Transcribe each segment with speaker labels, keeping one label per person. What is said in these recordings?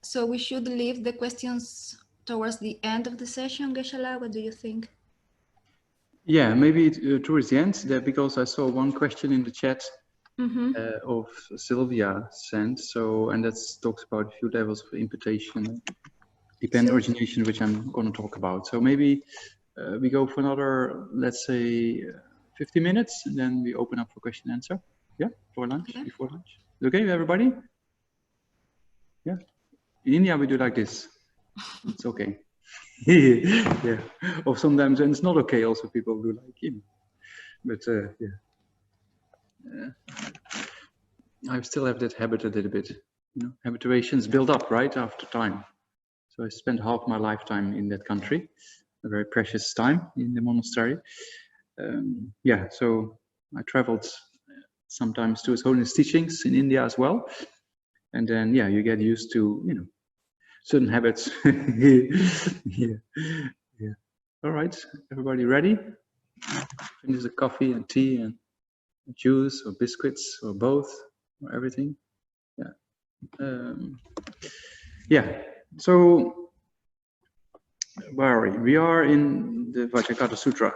Speaker 1: So we should leave the questions towards the end of the session, Geshe-la. What do you think?
Speaker 2: Yeah, maybe towards the end, because I saw one question in the chat of Sylvia sent. So, and that talks about a few levels of imputation, dependent origination, which I'm going to talk about. So maybe we go for another, let's say, 50 minutes, and then we open up for question and answer. Yeah, for lunch, before lunch. Okay, everybody? Yeah. In India, we do like this. It's okay. Yeah. Or sometimes, and it's not okay. Also, people do like him. But yeah. I still have that habit a little bit. You know, habituations build up right after time. So I spent half my lifetime in that country, a very precious time in the monastery. Yeah, so I traveled sometimes to His Holiness teachings in India as well. And then, yeah, you get used to, you know, certain habits. Yeah. All right, everybody ready? Finish the coffee and tea and juice or biscuits or both or everything. Yeah. Yeah. So where are we? We are in the Vajra-cutter Sutra.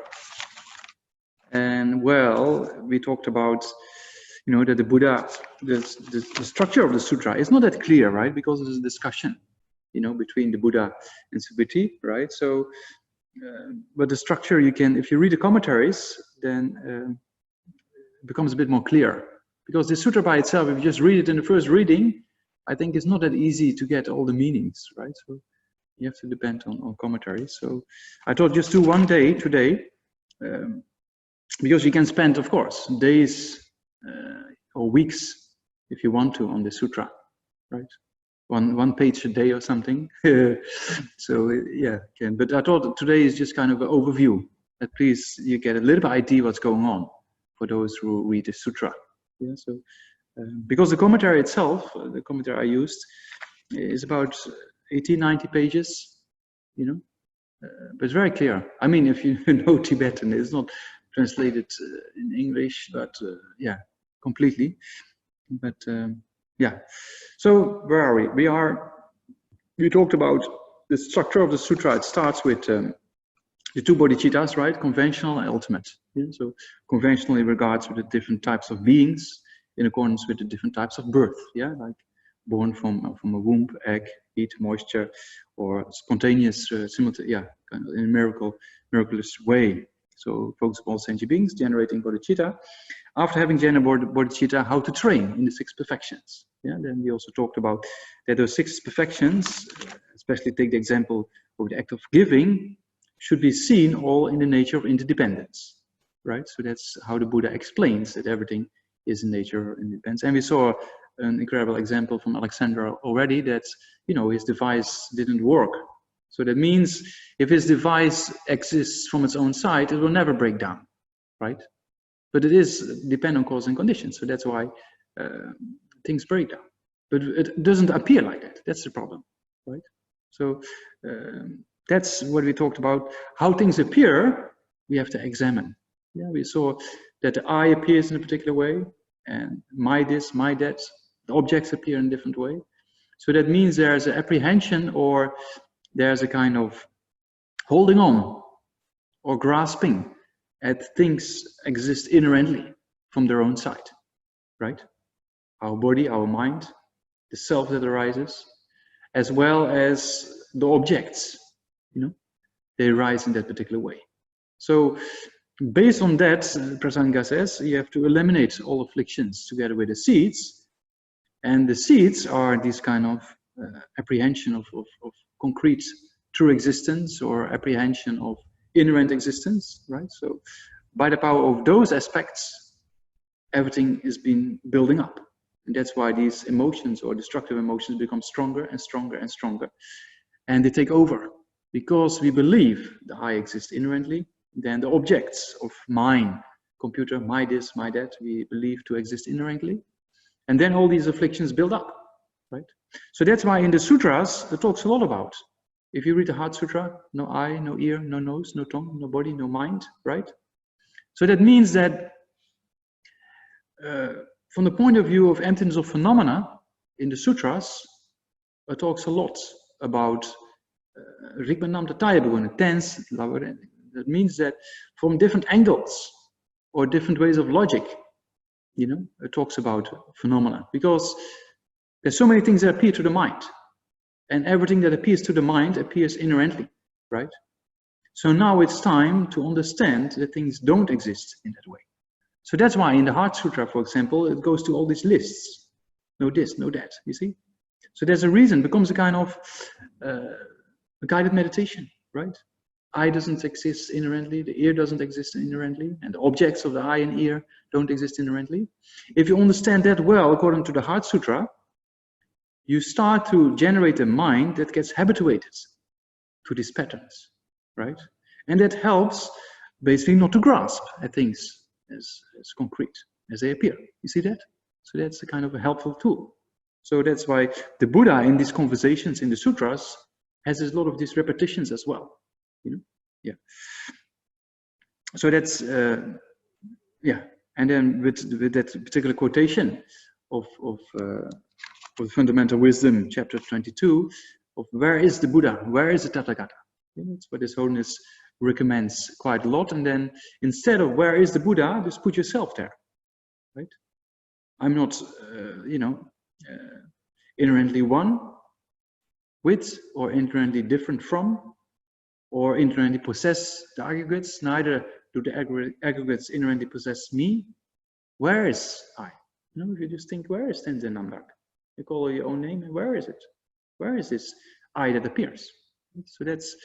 Speaker 2: And well, we talked about, you know, that the Buddha, the structure of the sutra is not that clear, right? Because there's a discussion, you know, between the Buddha and Subhuti, right? So, but the structure you can, if you read the commentaries, then it becomes a bit more clear. Because the sutra by itself, if you just read it in the first reading, I think it's not that easy to get all the meanings, right? So you have to depend on commentaries. So I thought just do one day today, because you can spend, of course, days or weeks if you want to on the sutra, right? One page a day or something. So yeah, can. But I thought today is just kind of an overview. At least you get a little bit idea what's going on for those who read the sutra. Yeah. So because the commentary itself, the commentary I used, is about 80, 90 pages. You know, but it's very clear. I mean, if you know Tibetan, it's not translated in English, but yeah, completely. But yeah, so where are we? We talked about the structure of the sutra. It starts with the two bodhicittas, right? Conventional and ultimate. Yeah? So conventionally regards with the different types of beings in accordance with the different types of birth. Yeah, like born from a womb, egg, heat, moisture, or spontaneous, yeah, kind of in a miraculous way. So focus upon sentient beings generating bodhicitta. After having generated bodhicitta, how to train in the 6 perfections. Yeah, then we also talked about that those 6 perfections, especially take the example of the act of giving, should be seen all in the nature of interdependence, right? So that's how the Buddha explains that everything is in nature of independence. And we saw an incredible example from Alexander already that, you know, his device didn't work. So that means if his device exists from its own side, it will never break down, right? But it is dependent on cause and conditions. So that's why things break down. But it doesn't appear like that. That's the problem, right? So that's what we talked about. How things appear, we have to examine. Yeah, we saw that the I appears in a particular way, and my this, my that. The objects appear in a different way. So that means there's an apprehension or there's a kind of holding on or grasping at things exist inherently from their own side, right? Our body, our mind, the self that arises, as well as the objects, you know, they arise in that particular way. So based on that, Prasanga says, you have to eliminate all afflictions together with the seeds. And the seeds are this kind of apprehension of concrete true existence or apprehension of inherent existence, right? So by the power of those aspects, everything is been building up. And that's why these emotions or destructive emotions become stronger and stronger and stronger. And they take over because we believe the I exists inherently. Then the objects of mine, computer, my this, my that, we believe to exist inherently. And then all these afflictions build up, right? So that's why in the sutras, it talks a lot about. If you read the Heart Sutra, no eye, no ear, no nose, no tongue, no body, no mind, right? So that means that from the point of view of emptiness of phenomena in the sutras, talks a lot about tense. That means that from different angles or different ways of logic, you know, it talks about phenomena, because there's so many things that appear to the mind, and everything that appears to the mind appears inherently, right? So now it's time to understand that things don't exist in that way. So that's why in the Heart Sutra, for example, it goes to all these lists. No this, no that, you see? So there's a reason, it becomes a kind of a guided meditation, right? Eye doesn't exist inherently, the ear doesn't exist inherently, and the objects of the eye and ear don't exist inherently. If you understand that well, according to the Heart Sutra, you start to generate a mind that gets habituated to these patterns, right? And that helps basically not to grasp at things as concrete as they appear. You see that? So that's a kind of a helpful tool. So that's why the Buddha in these conversations in the sutras has a lot of these repetitions as well. You know? Yeah. So that's yeah. And then with that particular quotation of Fundamental Wisdom, chapter 22, of where is the Buddha? Where is the Tathagata? That's what His Holiness recommends quite a lot. And then instead of where is the Buddha, just put yourself there, right? I'm not, you know, inherently one with, or inherently different from, or inherently possess the aggregates. Neither do the aggregates inherently possess me. Where is I? You know, if you just think, where is Tenzin Namdak? You call your own name, and where is it? Where is this I that appears? So that's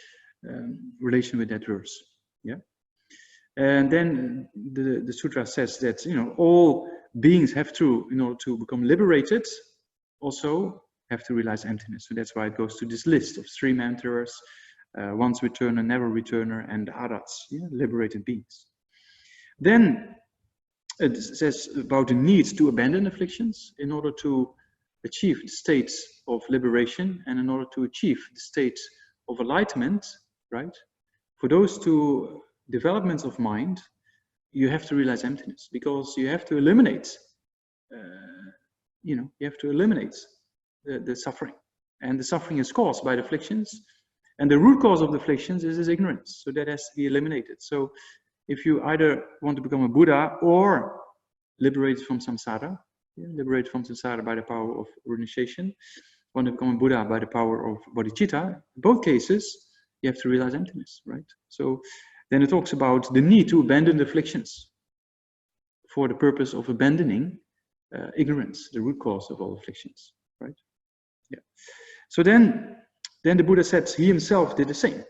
Speaker 2: relation with that verse. Yeah. And then the sutra says that, you know, all beings have to, in order to become liberated, also have to realize emptiness. So that's why it goes to this list of stream enterers, once returner, never returner, and arhats, yeah, liberated beings. Then it says about the need to abandon afflictions in order to achieve the state of liberation, and in order to achieve the state of enlightenment, right? For those two developments of mind, you have to realize emptiness, because you have to eliminate, you know, you have to eliminate the suffering. And the suffering is caused by the afflictions, and the root cause of the afflictions is ignorance. So that has to be eliminated. So if you either want to become a Buddha or liberate from samsara, yeah, liberate from samsara by the power of Origination, want to become a Buddha by the power of bodhicitta, in both cases, you have to realize emptiness, right? So then it talks about the need to abandon the afflictions for the purpose of abandoning ignorance, the root cause of all afflictions, right? Yeah. So then the Buddha said he himself did the same.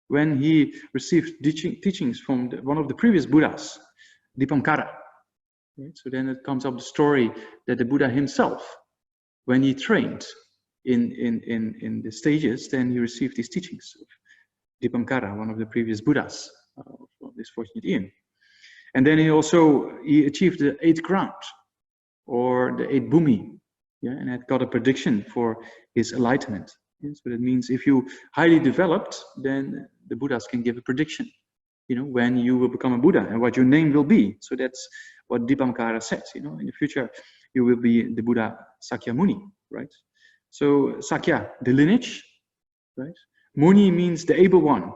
Speaker 2: When he received teachings from one of the previous Buddhas, Dipankara. Right? So then it comes up the story that the Buddha himself, when he trained in the stages, then he received these teachings of Dipankara, one of the previous Buddhas of this fortunate eon. And then he achieved the 8th ground, or the 8th bhumi, yeah, and had got a prediction for his enlightenment. Yeah? So that means if you highly developed, then the Buddhas can give a prediction, you know, when you will become a Buddha and what your name will be. So that's what Dipankara says, you know, in the future you will be the Buddha Sakyamuni, right? So Sakya, the lineage, right? Muni means the able one,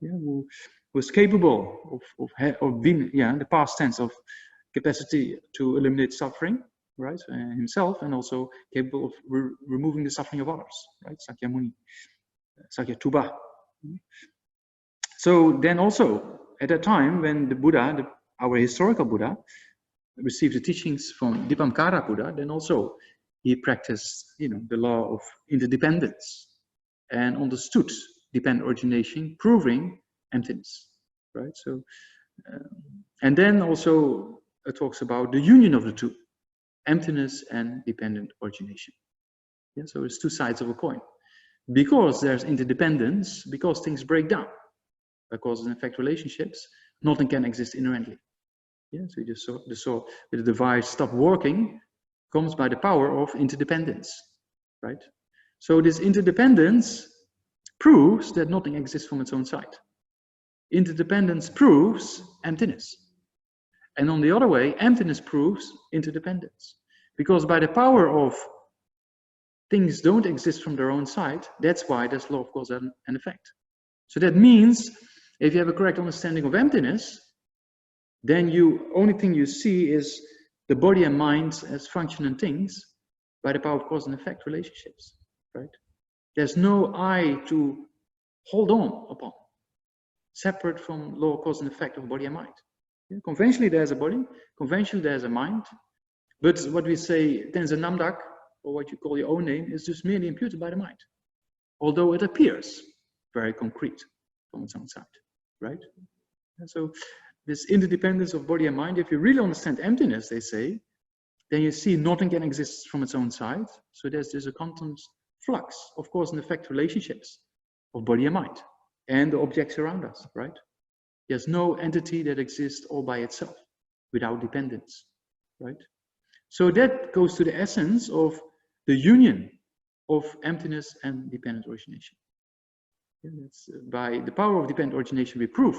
Speaker 2: yeah, who was capable of being, yeah, the past tense of capacity to eliminate suffering, right? Himself, and also capable of removing the suffering of others, right? Sakyamuni, Sakyatuba. So then also, at that time, when the Buddha, our historical Buddha, received the teachings from Dipankara Buddha, then also he practiced, you know, the law of interdependence and understood dependent origination, proving emptiness, right? So, and then also it talks about the union of the two, emptiness and dependent origination. Yeah, so it's two sides of a coin. Because there's interdependence, because things break down, because in fact relationships, nothing can exist inherently. Yeah, so you just saw the device stop working comes by the power of interdependence, right? So this interdependence proves that nothing exists from its own side. Interdependence proves emptiness. And on the other way, emptiness proves interdependence. Because by the power of things don't exist from their own side. That's why there's law of cause and effect. So that means if you have a correct understanding of emptiness, then only thing you see is the body and mind as functioning things by the power of cause and effect relationships, right? There's no I to hold on upon, separate from law of cause and effect of body and mind. Yeah? Conventionally, there's a body. Conventionally, there's a mind. But what we say, Geshe Namdak, or what you call your own name, is just merely imputed by the mind. Although it appears very concrete from its own side, right? And so this interdependence of body and mind, if you really understand emptiness, they say, then you see nothing can exist from its own side. So there's a constant flux of cause and effect relationships of body and mind and the objects around us, right? There's no entity that exists all by itself without dependence, right? So that goes to the essence of the union of emptiness and dependent origination. Yeah, that's, by the power of dependent origination, we prove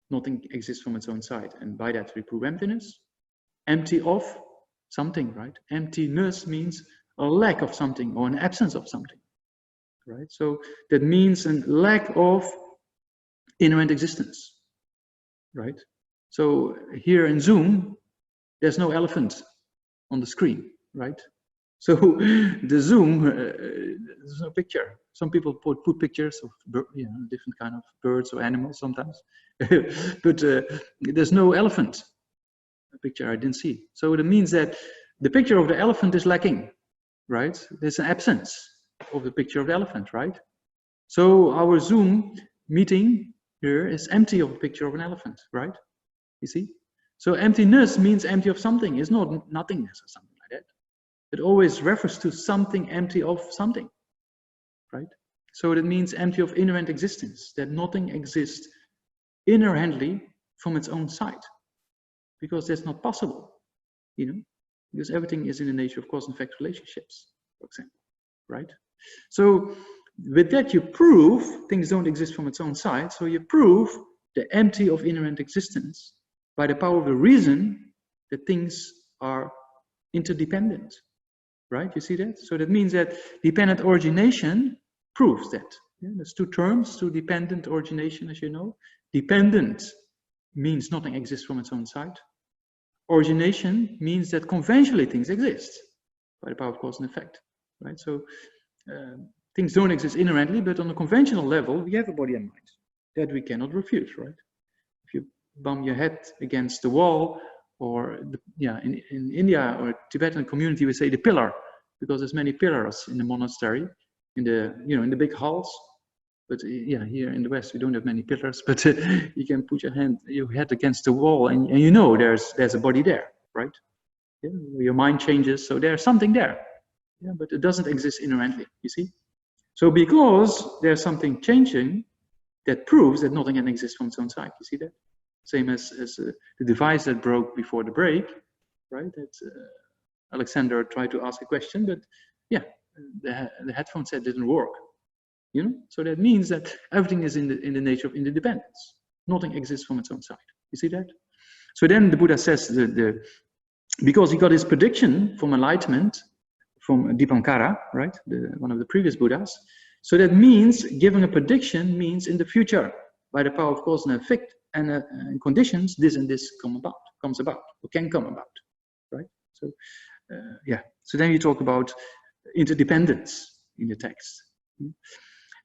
Speaker 2: nothing exists from its own side. And by that, we prove emptiness. Empty of something, right? Emptiness means a lack of something or an absence of something, right? So that means a lack of inherent existence, right? So here in Zoom, there's no elephant on the screen, right? So the Zoom, there's no picture. Some people put pictures of different kind of birds or animals sometimes, but there's no elephant. A picture I didn't see. So it means that the picture of the elephant is lacking, right? There's an absence of the picture of the elephant, right? So our Zoom meeting here is empty of a picture of an elephant, right? You see? So emptiness means empty of something. It's not nothingness or something like that. It always refers to something empty of something, right? So that means empty of inherent existence, that nothing exists inherently from its own side, because that's not possible, you know, because everything is in the nature of cause and effect relationships, for example, right? So with that, you prove things don't exist from its own side. So you prove the empty of inherent existence by the power of the reason that things are interdependent, right? You see that? So that means that dependent origination proves that. Yeah, there's two terms to dependent origination, as you know. Dependent means nothing exists from its own side. Origination means that conventionally things exist by the power of cause and effect, right? So things don't exist inherently, but on a conventional level, we have a body and mind that we cannot refute, right? If you bump your head against the wall, or in India or Tibetan community, we say the pillar, because there's many pillars in the monastery, in the big halls. But here in the West, we don't have many pillars, but you can put your head against the wall, and you know there's a body there, right? Yeah, your mind changes, so there's something there. Yeah, but it doesn't exist inherently, you see? So because there's something changing, that proves that nothing can exist from its own side. You see that? Same as the device that broke before the break, right? That Alexander tried to ask a question, but the headphone set didn't work. You know, so that means that everything is in the nature of interdependence. Nothing exists from its own side. You see that? So then the Buddha says because he got his prediction from enlightenment from Dipankara, right? One of the previous Buddhas. So that means giving a prediction means in the future, by the power of cause and effect and conditions, this and this comes about, or can come about, right? So so then you talk about interdependence in the text.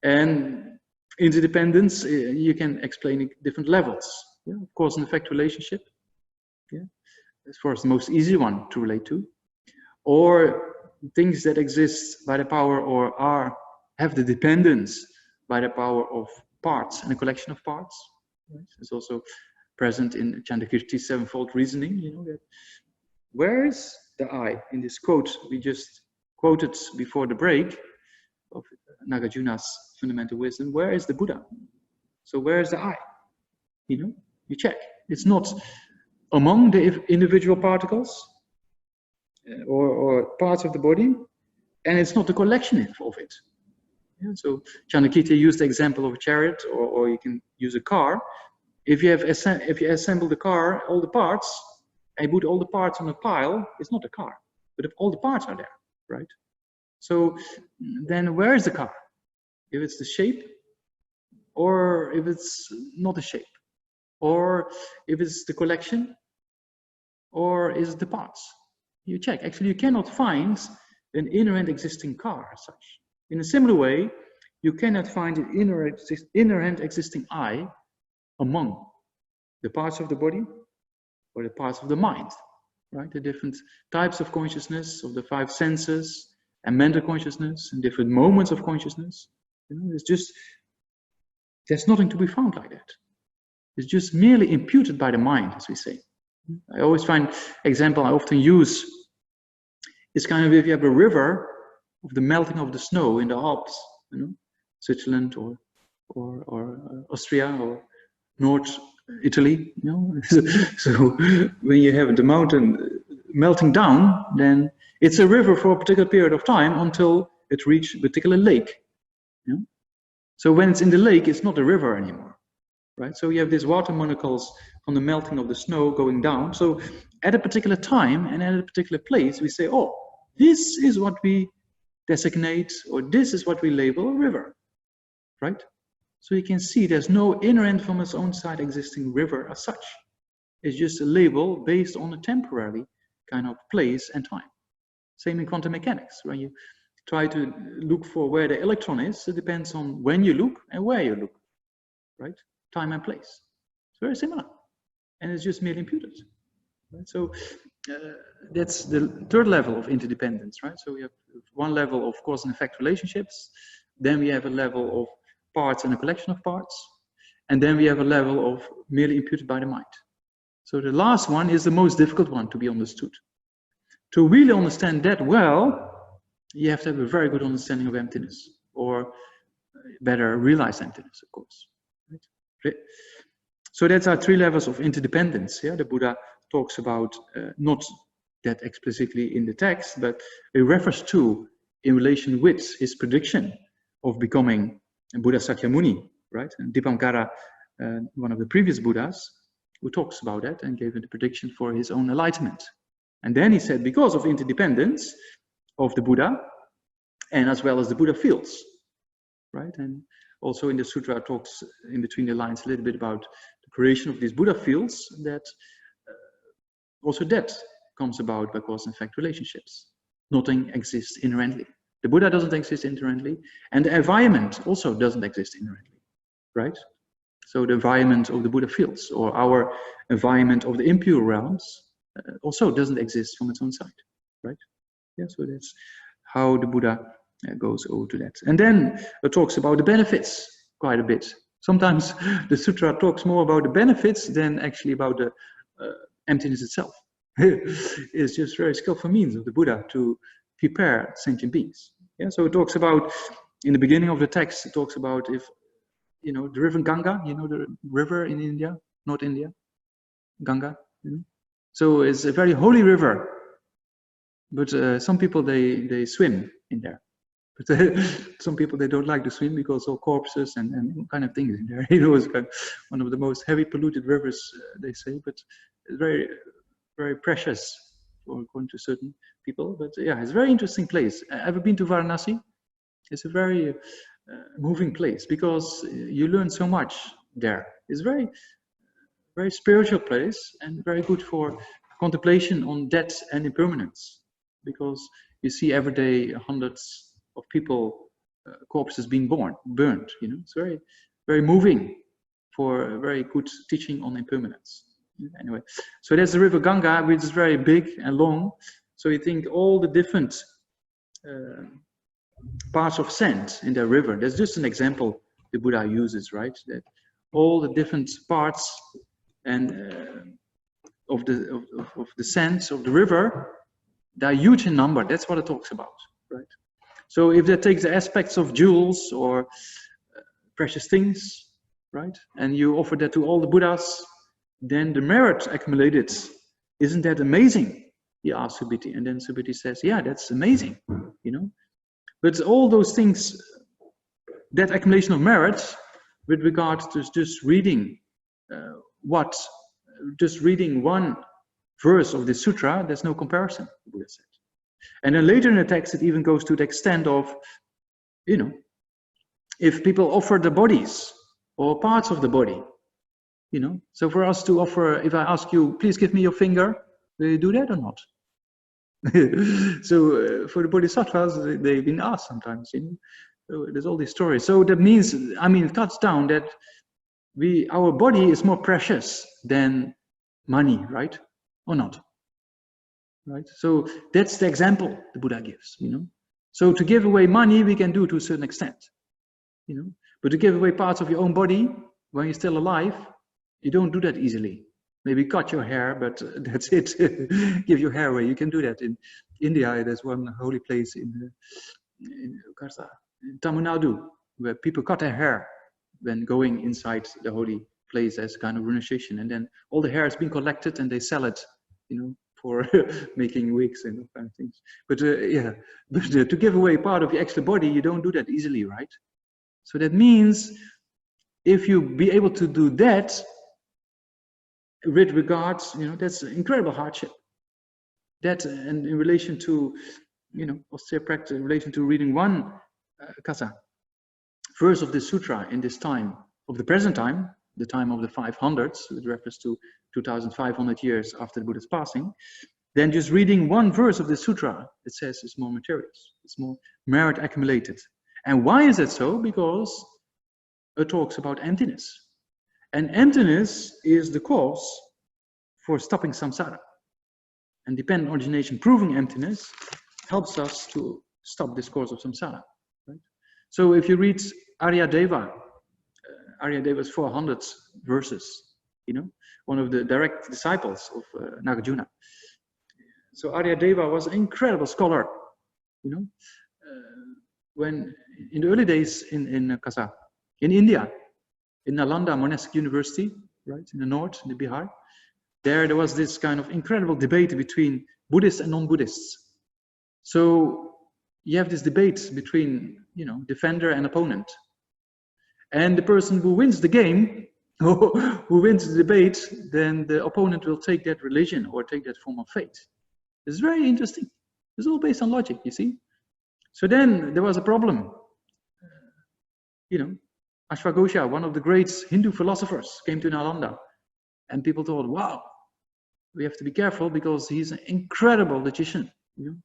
Speaker 2: And interdependence, you can explain in different levels. Yeah? Cause and effect relationship. Yeah? As far as the most easy one to relate to. Or things that exist by the power or have the dependence by the power of parts and a collection of parts. Right? It's also present in Chandakirti's sevenfold reasoning. You know that. Where is the I? In this quote we just quoted before the break of Nagarjuna's fundamental wisdom, where is the Buddha? So where is the I? You know, you check. It's not among the individual particles or parts of the body, and it's not the collection of it. Yeah, so Chandakirti used the example of a chariot, or you can use a car. If you assemble the car, all the parts, and you put all the parts on a pile, it's not a car, but if all the parts are there, right? So then where is the car? If it's the shape, or if it's not a shape, or if it's the collection, or is it the parts? You check. Actually, you cannot find an inherent existing car as such. In a similar way, you cannot find an inherent existing I among the parts of the body or the parts of the mind, right? The different types of consciousness, of the 5 senses, and mental consciousness, and different moments of consciousness. It's just, there's nothing to be found like that. It's just merely imputed by the mind, as we say. I always find example I often use is kind of if you have a river of the melting of the snow in the Alps, Switzerland or Austria or North Italy, So when you have the mountain melting down, then it's a river for a particular period of time until it reaches a particular lake. So when it's in the lake, it's not a river anymore, right? So you have these water molecules from the melting of the snow going down. So at a particular time and at a particular place, we say, oh, this is what we designate, or this is what we label a river, right? So you can see there's no inherent from its own side existing river as such. It's just a label based on a temporary kind of place and time. Same in quantum mechanics, when you try to look for where the electron is, it depends on when you look and where you look, right? Time and place. It's very similar. And it's just merely imputed. Right? So that's the third level of interdependence, right? So we have one level of cause and effect relationships. Then we have a level of parts and a collection of parts. And then we have a level of merely imputed by the mind. So the last one is the most difficult one to be understood. To really understand that well, you have to have a very good understanding of emptiness, or better realize emptiness, of course. Right? So that's our 3 levels of interdependence. Yeah, the Buddha talks about not that explicitly in the text, but he refers to in relation with his prediction of becoming Buddha Sakyamuni, right? And Dipankara, one of the previous Buddhas, who talks about that and gave the prediction for his own enlightenment. And then he said, because of interdependence of the Buddha, and as well as the Buddha fields, right? And also in the sutra talks in between the lines a little bit about the creation of these Buddha fields, that also that comes about by cause and effect relationships. Nothing exists inherently. The Buddha doesn't exist inherently, and the environment also doesn't exist inherently, right? So the environment of the Buddha fields, or our environment of the impure realms, also doesn't exist from its own side, right? Yeah, so that's how the Buddha goes over to that. And then it talks about the benefits quite a bit. Sometimes the sutra talks more about the benefits than actually about the emptiness itself. It's just very skillful means of the Buddha to prepare sentient beings. Yeah, so it talks about, in the beginning of the text, it talks about if, the river Ganga, the river in India, North India, Ganga. So it's a very holy river, but some people, they swim in there. But some people, they don't like to swim because all corpses and kind of things in there. It's kind of one of the most heavy polluted rivers, they say, but it's very, very precious according to certain people. But yeah, it's a very interesting place. Ever been to Varanasi? It's a very moving place because you learn so much there. It's very, very spiritual place and very good for contemplation on death and impermanence, because you see every day hundreds of people, corpses being burned. It's very, very moving for a very good teaching on impermanence. Anyway, so there's the river Ganga, which is very big and long. So you think all the different parts of sand in the river. That's just an example the Buddha uses, right? That all the different parts and of the sands of the river, they're huge in number. That's what it talks about, right? So if that takes the aspects of jewels or precious things, right, and you offer that to all the Buddhas, then the merit accumulated, isn't that amazing? He asked Subhuti, and then Subhuti says, yeah, that's amazing, But all those things, that accumulation of merit, with regard to just reading just reading one verse of the sutra, there's no comparison, the Buddha said. And then later in the text, it even goes to the extent of, you know, if people offer the bodies or parts of the body, you know. So for us to offer, if I ask you, please give me your finger, will you do that or not? So for the Bodhisattvas, they've been asked sometimes, you know. So there's all these stories. So that means, I mean, it cuts down that our body is more precious than money, right? Or not? Right? So that's the example the Buddha gives, you know. So to give away money, we can do to a certain extent, you know. But to give away parts of your own body when you're still alive, you don't do that easily. Maybe cut your hair, but that's it. Give your hair away. You can do that in India. There's one holy place in Tamil Nadu where people cut their hair when going inside the holy place as kind of initiation, and then all the hair has been collected and they sell it, you know, for making wigs and all kind of things. But yeah, but to give away part of your extra body, you don't do that easily, right? So that means if you be able to do that with regards, you know, that's an incredible hardship. That, and in relation to, you know, austere practice, in relation to reading one kasa verse of the sutra in this time of the present time, the time of the 500s, with reference to 2,500 years after the Buddha's passing, then just reading one verse of the sutra, it says it's more materials, it's more merit accumulated. And why is that so? Because it talks about emptiness. And emptiness is the cause for stopping samsara. And dependent origination, proving emptiness, helps us to stop this course of samsara. Right? So if you read Aryadeva, Aryadeva's 400 verses, you know, one of the direct disciples of Nagarjuna. So Aryadeva was an incredible scholar, you know. When in the early days in Kasa, in India, in Nalanda Monastic University, right, in the north, in the Bihar, there was this kind of incredible debate between Buddhists and non-Buddhists. So you have this debate between, you know, defender and opponent. And the person who wins the game, who wins the debate, then the opponent will take that religion or take that form of faith. It's very interesting. It's all based on logic, you see. So then there was a problem. You know, Ashvaghosha, one of the great Hindu philosophers, came to Nalanda. And people thought, wow, we have to be careful because he's an incredible logician. You know?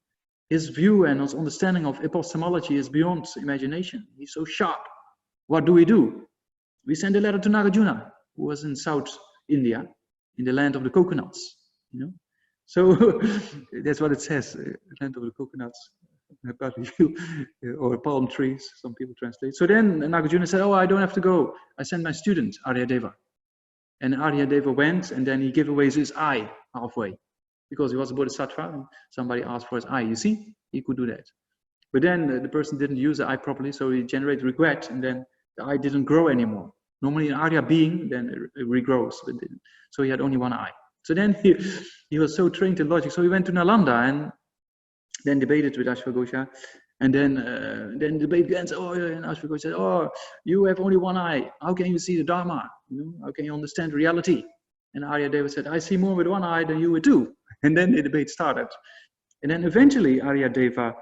Speaker 2: His view and his understanding of epistemology is beyond imagination. He's so sharp. What do? We send a letter to Nagarjuna, who was in South India, in the land of the coconuts. You know, so that's what it says, land of the coconuts, or palm trees. Some people translate. So then Nagarjuna said, "Oh, I don't have to go. I send my student Aryadeva." And Aryadeva went, and then he gave away his eye halfway, because he was a bodhisattva, and somebody asked for his eye. You see, he could do that. But then the person didn't use the eye properly, so he generated regret, and then the eye didn't grow anymore. Normally an Arya being, then it regrows, but so he had only one eye. So then he was so trained in logic, so he went to Nalanda and then debated with Ashvaghosha. And then the debate ends. Oh, and Ashvaghosha said, "Oh, you have only one eye. How can you see the Dharma? You know, how can you understand reality?" And Aryadeva said, "I see more with one eye than you with two." And then the debate started. And then eventually Aryadeva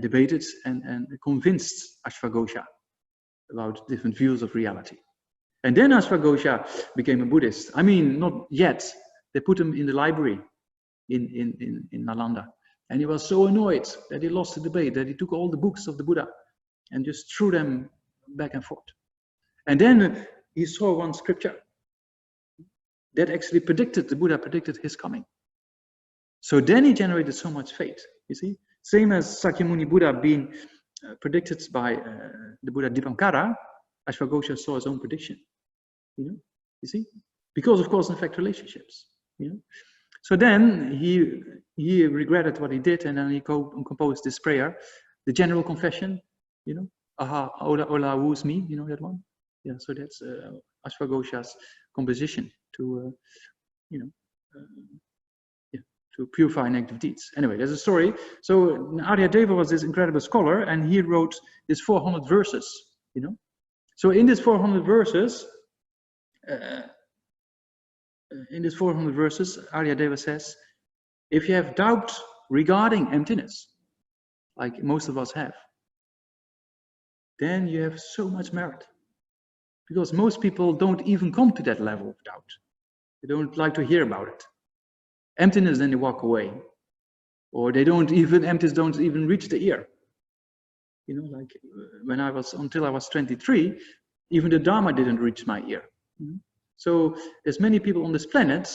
Speaker 2: debated and convinced Ashvaghosha about different views of reality. And then Ashvaghosha became a Buddhist. I mean, not yet. They put him in the library in Nalanda. And he was so annoyed that he lost the debate, that he took all the books of the Buddha and just threw them back and forth. And then he saw one scripture that actually the Buddha predicted his coming. So then he generated so much faith, you see. Same as Sakyamuni Buddha being predicted by the Buddha Dipankara, Ashvaghosha saw his own prediction, you see, because of cause and effect relationships, you know. So then he regretted what he did, and then he composed this prayer, the general confession, you know, aha, ola, ola, who's me, you know that one? Yeah, so that's Ashvaghosha's composition to, to purify negative deeds. Anyway, there's a story. So Aryadeva was this incredible scholar, and he wrote these 400 verses, you know. So in these 400 verses, Aryadeva says, if you have doubt regarding emptiness, like most of us have, then you have so much merit. Because most people don't even come to that level of doubt. They don't like to hear about it. Emptiness, then they walk away. Or they don't even, emptiness don't even reach the ear. You know, like until I was 23, even the Dharma didn't reach my ear. So there's many people on this planet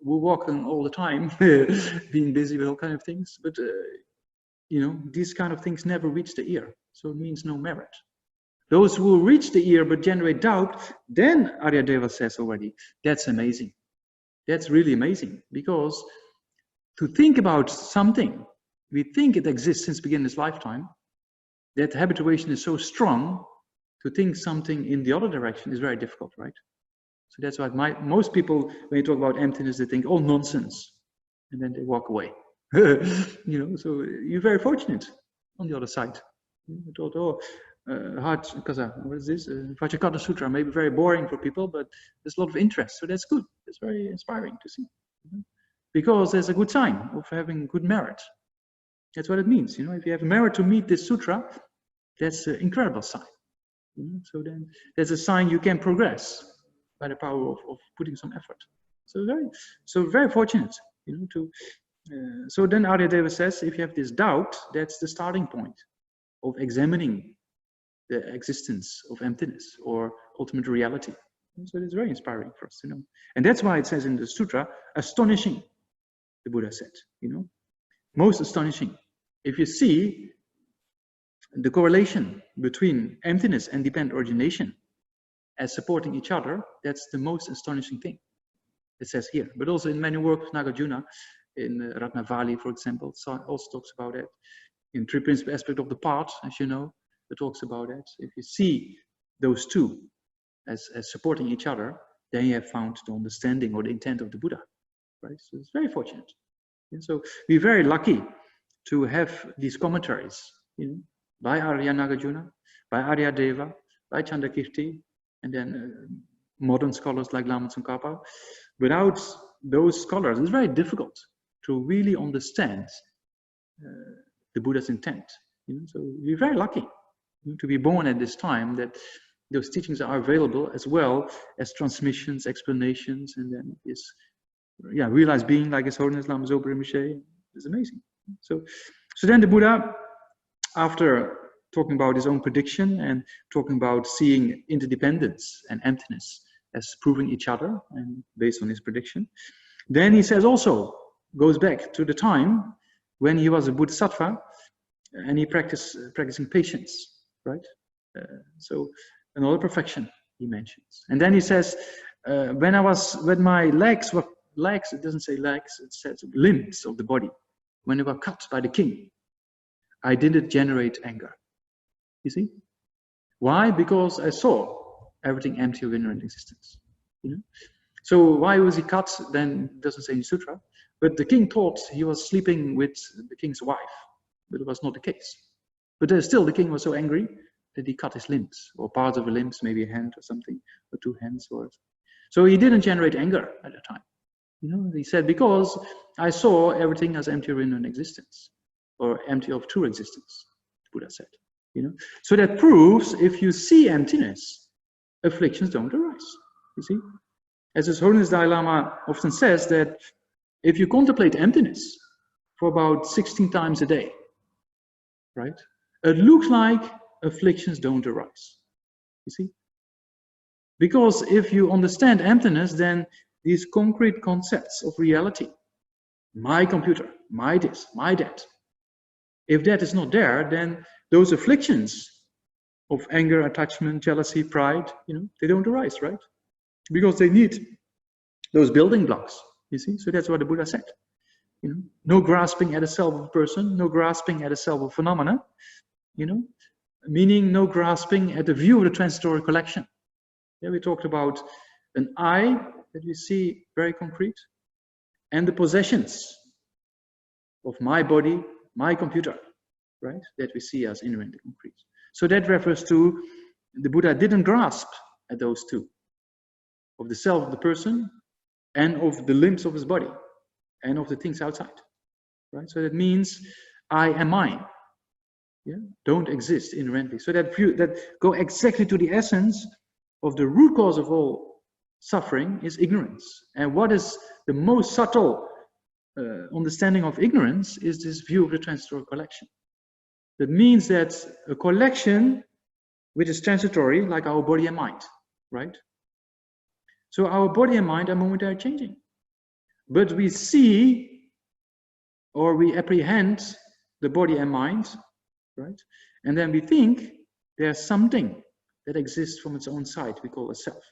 Speaker 2: who are walking all the time, being busy with all kinds of things, but you know, these kind of things never reach the ear. So it means no merit. Those who reach the ear but generate doubt, then Aryadeva says already, that's amazing. That's really amazing, because to think about something, we think it exists since the beginning of this lifetime, that habituation is so strong, to think something in the other direction is very difficult, right? So that's why most people, when you talk about emptiness, they think, oh, nonsense, and then they walk away. You know, so you're very fortunate on the other side. I thought, oh, what is this? Vajra-cutter Sutra may be very boring for people, but there's a lot of interest, so that's good. It's very inspiring to see, because there's a good sign of having good merit. That's what it means. You know, if you have merit to meet this sutra, that's an incredible sign. So then there's a sign you can progress by the power of putting some effort. So very fortunate, you know. So then Aryadeva says, if you have this doubt, that's the starting point of examining the existence of emptiness or ultimate reality. So it's very inspiring for us to know. And that's why it says in the sutra, astonishing, the Buddha said, you know, most astonishing. If you see the correlation between emptiness and dependent origination as supporting each other, that's the most astonishing thing. It says here, but also in many works of Nagarjuna, in Ratnavali, for example, also talks about it. In Three Principal Aspects of the Part, as you know, it talks about it. If you see those two as supporting each other, then you have found the understanding or the intent of the Buddha, right? So it's very fortunate. And so we're very lucky to have these commentaries, you know, by Arya Nagarjuna, by Aryadeva, by Chandrakirti, and then modern scholars like Lama Tsongkhapa. Without those scholars, it's very difficult to really understand the Buddha's intent. You know? So we're very lucky to be born at this time that those teachings are available, as well as transmissions, explanations, and then this realized being like His Holiness Lama Zopa Rinpoche is amazing. So then the Buddha, after talking about his own prediction and talking about seeing interdependence and emptiness as proving each other, and based on his prediction, then he says also, goes back to the time when he was a Bodhisattva and he practicing patience, right? So another perfection he mentions. And then he says, when my legs, it doesn't say legs, it says limbs of the body, when they were cut by the king, I didn't generate anger. You see? Why? Because I saw everything empty of inherent existence. You know? So why was he cut? Then it doesn't say in the sutra. But the king thought he was sleeping with the king's wife, but it was not the case. But still, the king was so angry that he cut his limbs, or parts of the limbs, maybe a hand or something, or two hands, or so he didn't generate anger at the time. You know, he said, because I saw everything as empty of inherent existence, or empty of true existence, the Buddha said. You know, so that proves if you see emptiness, afflictions don't arise. You see, as His Holiness Dalai Lama often says, that if you contemplate emptiness for about 16 times a day, right, it looks like afflictions don't arise. You see, because if you understand emptiness, then these concrete concepts of reality, my computer, my this, my that, if that is not there, then those afflictions of anger, attachment, jealousy, pride, you know, they don't arise, right? Because they need those building blocks, you see? So that's what the Buddha said. You know, no grasping at a self of a person, no grasping at a self of phenomena, you know, meaning no grasping at the view of the transitory collection. Yeah, we talked about an I that we see very concrete, and the possessions of my body, my computer, right, that we see as inherent concrete. So that refers to the Buddha didn't grasp at those two, of the self of the person and of the limbs of his body and of the things outside. right? So that means I am mine. Yeah, don't exist inherently. So that view that go exactly to the essence of the root cause of all suffering is ignorance. And what is the most subtle understanding of ignorance is this view of the transitory collection. That means that a collection which is transitory, like our body and mind, right? So our body and mind are momentarily changing. But we see or we apprehend the body and mind, right? And then we think there's something that exists from its own side, we call a self,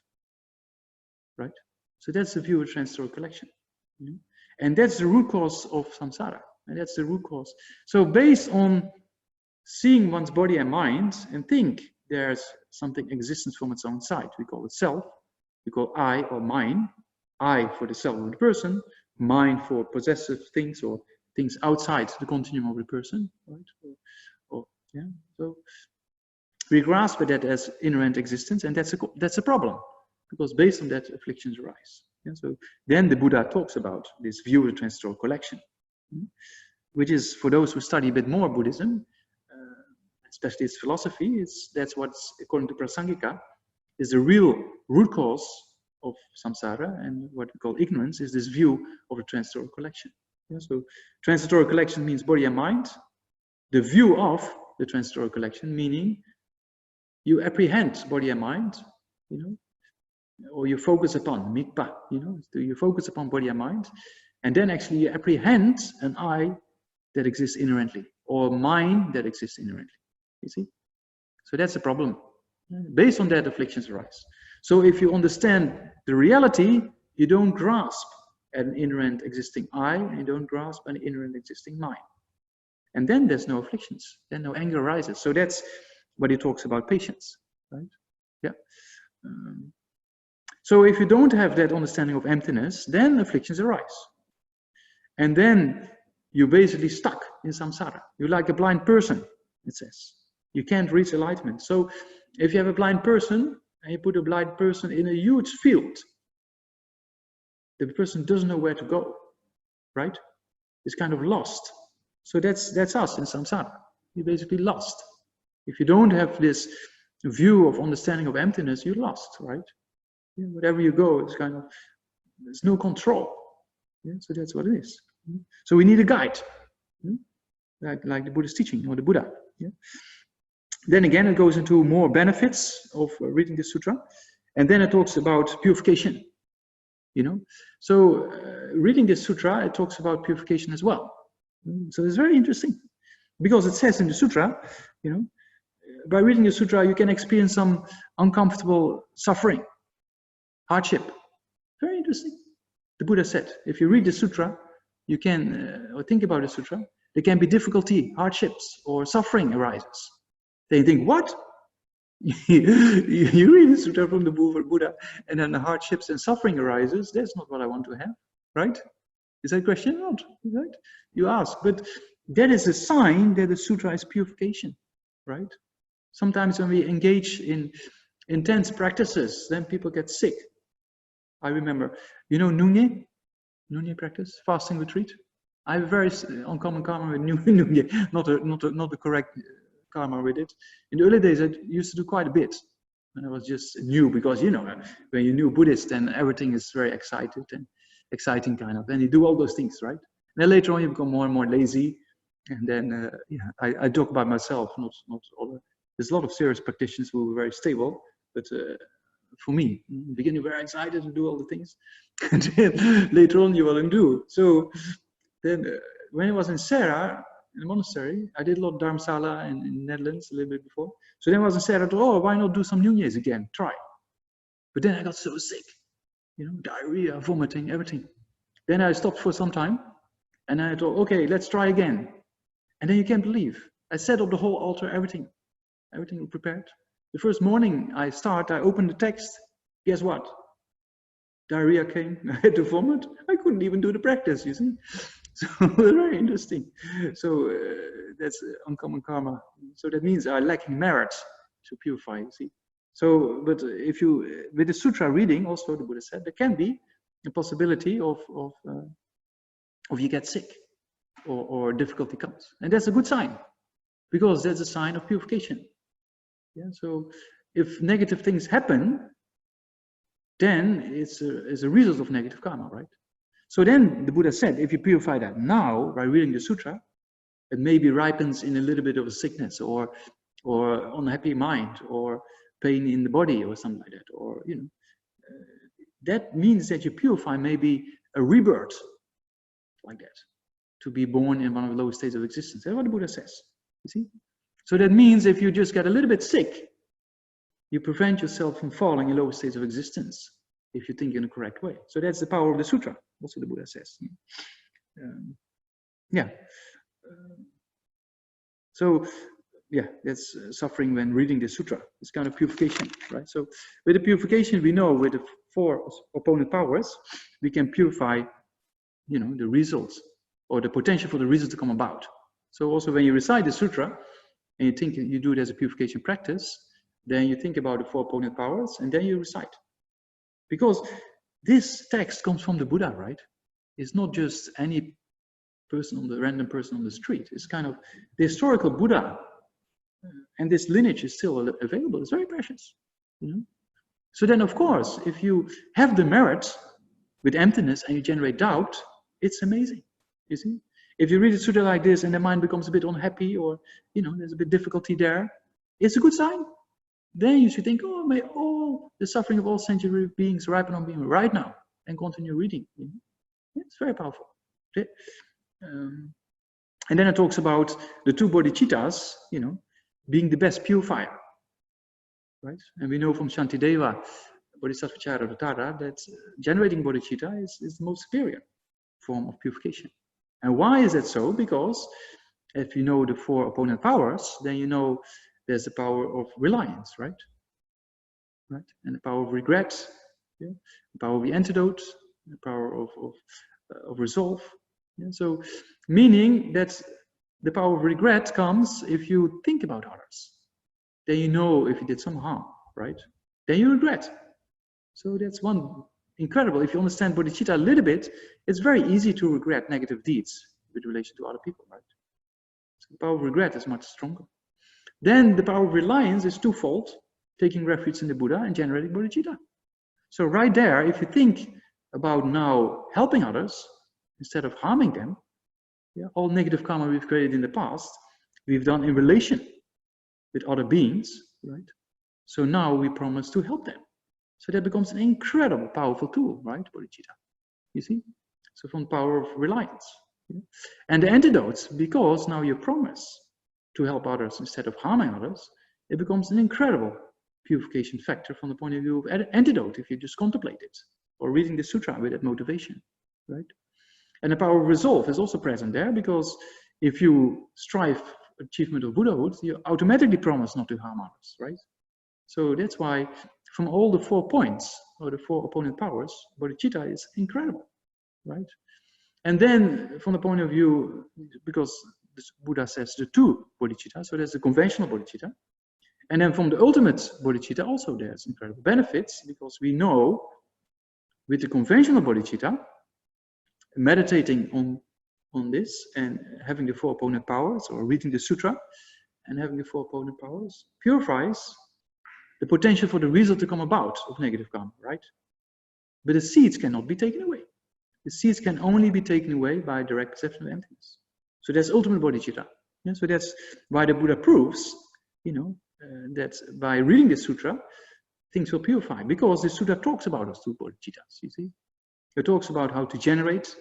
Speaker 2: right? So that's the view of transitory collection. And that's the root cause of samsara. And that's the root cause. So based on seeing one's body and mind and think there's something existence from its own side, we call it self, we call I or mine, I for the self of the person, mine for possessive things or things outside the continuum of the person, right? Yeah, so we grasp that as inherent existence, and that's a problem, because based on that, afflictions arise. Yeah, so then the Buddha talks about this view of the transitory collection, which is, for those who study a bit more Buddhism, especially its philosophy, that's what's, according to Prasangika, is the real root cause of samsara, and what we call ignorance is this view of the transitory collection. Yeah, so transitory collection means body and mind. The view of the transitory collection, meaning you apprehend body and mind, or you focus upon mikpa, so you focus upon body and mind, and then actually you apprehend an I that exists inherently, or mind that exists inherently. You see? So that's the problem. Based on that, afflictions arise. So if you understand the reality, you don't grasp an inherent existing I, and you don't grasp an inherent existing mind. And then there's no afflictions, then no anger arises. So that's what he talks about patience, right? Yeah. So if you don't have that understanding of emptiness, then afflictions arise. And then you're basically stuck in samsara. You're like a blind person, it says. You can't reach enlightenment. So if you have a blind person, and you put a blind person in a huge field, the person doesn't know where to go, right? It's kind of lost. So that's us in samsara. You're basically lost. If you don't have this view of understanding of emptiness, you're lost, right? Yeah, wherever you go, it's kind of, there's no control. Yeah, so that's what it is. So we need a guide, like the Buddhist teaching or the Buddha. Yeah. Then again, it goes into more benefits of reading the sutra, and then it talks about purification. So reading this sutra, it talks about purification as well. So it's very interesting, because it says in the sutra, by reading the sutra, you can experience some uncomfortable suffering, hardship. Very interesting. The Buddha said, if you read the sutra, you can, or think about the sutra, there can be difficulty, hardships, or suffering arises. They think, what? You read the sutra from the Buddha, and then the hardships and suffering arises. That's not what I want to have, right? Is that a question? Not, right? You ask, but that is a sign that the sutra is purification, right? Sometimes when we engage in intense practices, then people get sick. I remember, Nunye practice, fasting retreat. I have a very uncommon karma with Nunye, not the correct karma with it. In the early days, I used to do quite a bit. And I was just new, because, when you're new Buddhist, then everything is very exciting kind of. Then you do all those things, right? And then later on, you become more and more lazy. And then, I talk about myself, not all. There's a lot of serious practitioners who are very stable, but for me, in the beginning, very excited to do all the things. And then later on, you will undo. So then, when I was in Serra, in the monastery, I did a lot of Dharamsala in the Netherlands a little bit before. So then I was in Serra, I thought, why not do some New Year's again? Try. But then I got so sick, diarrhea, vomiting, everything. Then I stopped for some time, and I thought, okay, let's try again. And then you can't believe, I set up the whole altar, everything was prepared. The first morning I opened the text. Guess what? Diarrhea came. I had to vomit. I couldn't even do the practice, you see. So very interesting. So that's uncommon karma. So that means I'm lacking merit to purify, you see. So, but if you, with the sutra reading, also the Buddha said, there can be a possibility of you get sick. or difficulty comes. And that's a good sign, because that's a sign of purification. Yeah, so if negative things happen, then it's a result of negative karma, right? So then the Buddha said, if you purify that now by reading the sutra, it maybe ripens in a little bit of a sickness or unhappy mind or pain in the body or something like that, or that means that you purify maybe a rebirth like that, to be born in one of the lowest states of existence. That's what the Buddha says. You see? So that means if you just get a little bit sick, you prevent yourself from falling in lower states of existence if you think in the correct way. So that's the power of the sutra. That's what the Buddha says. So yeah, that's suffering when reading the sutra. It's kind of purification, right? So with the purification, we know with the 4 opponent powers, we can purify, the results or the potential for the results to come about. So also when you recite the sutra and you think you do it as a purification practice, then you think about the 4 opponent powers and then you recite. Because this text comes from the Buddha, right? It's not just any random person on the street. It's kind of the historical Buddha, and this lineage is still available. It's very precious. So then, of course, if you have the merit with emptiness and you generate doubt, it's amazing. You see, if you read a sutra like this and the mind becomes a bit unhappy, or there's a bit difficulty there, it's a good sign. Then you should think, oh, may all the suffering of all sentient beings ripen on me right now, and continue reading. It's very powerful. Okay? And then it talks about the 2 bodhicittas, being the best purifier, right? And we know from Shantideva, Bodhisattva Charya that generating bodhicitta is the most superior form of purification. And why is that so? Because if you know the 4 opponent powers, then you know there's the power of reliance, right? And the power of regret, the power of the antidote, the power of resolve. So meaning that the power of regret comes if you think about others. Then you know if you did some harm, right? Then you regret. So that's one incredible. If you understand bodhicitta a little bit, it's very easy to regret negative deeds with relation to other people, right? So the power of regret is much stronger. Then the power of reliance is twofold, taking refuge in the Buddha and generating bodhicitta. So right there, if you think about now helping others instead of harming them, all negative karma we've created in the past, we've done in relation with other beings, right? So now we promise to help them. So that becomes an incredible, powerful tool, right? Bodhicitta. You see? So from power of reliance. And the antidotes, because now you promise to help others instead of harming others, it becomes an incredible purification factor from the point of view of antidote, if you just contemplate it, or reading the sutra with that motivation, right? And the power of resolve is also present there, because if you strive for achievement of Buddhahood, you automatically promise not to harm others, right? So that's why from all the 4 points, or the 4 opponent powers, bodhicitta is incredible, right? And then from the point of view, because this Buddha says the 2 bodhicitta, so there's the conventional bodhicitta. And then from the ultimate bodhicitta also there's incredible benefits, because we know with the conventional bodhicitta, meditating on this and having the 4 opponent powers, or reading the sutra and having the 4 opponent powers, purifies the potential for the result to come about of negative karma, right? But the seeds cannot be taken away. The seeds can only be taken away by direct perception of emptiness. So that's ultimate bodhicitta. So that's why the Buddha proves, that by reading the sutra, things will purify, because the sutra talks about those 2 bodhicittas, you see. It talks about how to generate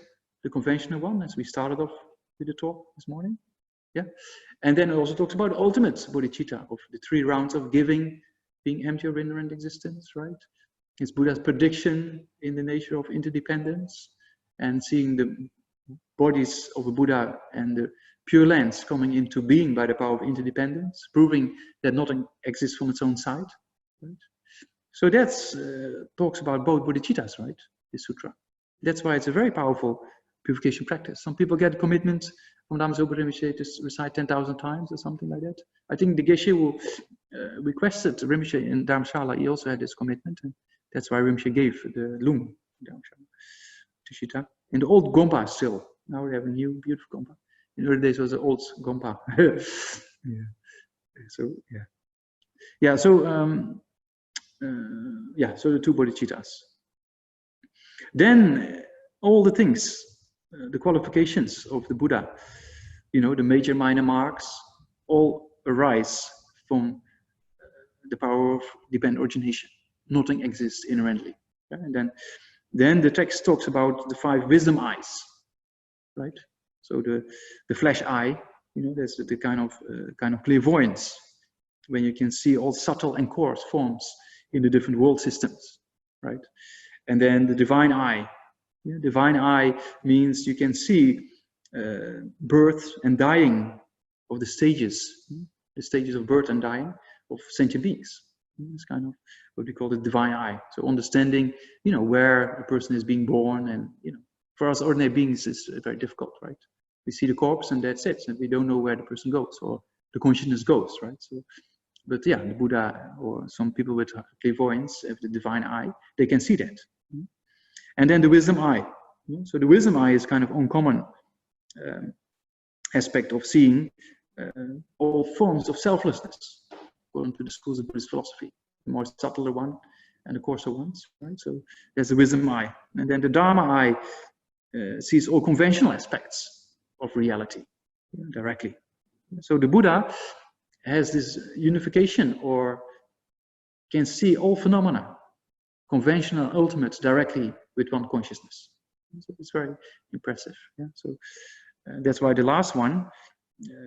Speaker 2: the conventional one, as we started off with the talk this morning. And then it also talks about ultimate bodhicitta, of the 3 rounds of giving, being empty of ignorant existence, right? It's Buddha's prediction in the nature of interdependence, and seeing the bodies of a Buddha and the pure lands coming into being by the power of interdependence, proving that nothing exists from its own side, right? So that's talks about both bodhicittas, right? The sutra. That's why it's a very powerful purification practice. Some people get a commitment from Dhamma Sopa Rinpoche to recite 10,000 times or something like that. I think the Geshe who requested Rinpoche in Dharamshala, he also had this commitment, and that's why Rinpoche gave the lung to Shita. And the old Gompa still. Now we have a new beautiful Gompa. In early days was an old Gompa. Yeah. So yeah. Yeah. So yeah. So the two bodhicittas. Then all the things, the qualifications of the Buddha, you know, the major minor marks, all arise from the power of dependent origination. Nothing exists inherently. Yeah? And then the text talks about the 5 wisdom eyes, right? So the flesh eye, you know, there's the kind of clairvoyance when you can see all subtle and coarse forms in the different world systems, right? And then the divine eye. Yeah, divine eye means you can see birth and dying of the stages of birth and dying of sentient beings. It's kind of what we call the divine eye. So understanding, you know, where a person is being born, and you know, for us ordinary beings, it's very difficult, right? We see the corpse and that's it, and we don't know where the person goes or the consciousness goes, right? So, but yeah, the Buddha or some people with clairvoyance, have the divine eye, they can see that. And then the wisdom eye. So the wisdom eye is kind of uncommon aspect of seeing all forms of selflessness, according to the schools of Buddhist philosophy, the more subtler one and the coarser ones, right? So there's the wisdom eye. And then the Dharma eye sees all conventional aspects of reality directly. So the Buddha has this unification, or can see all phenomena, conventional, ultimate, directly with one consciousness. So it's very impressive. Yeah. So that's why the last one,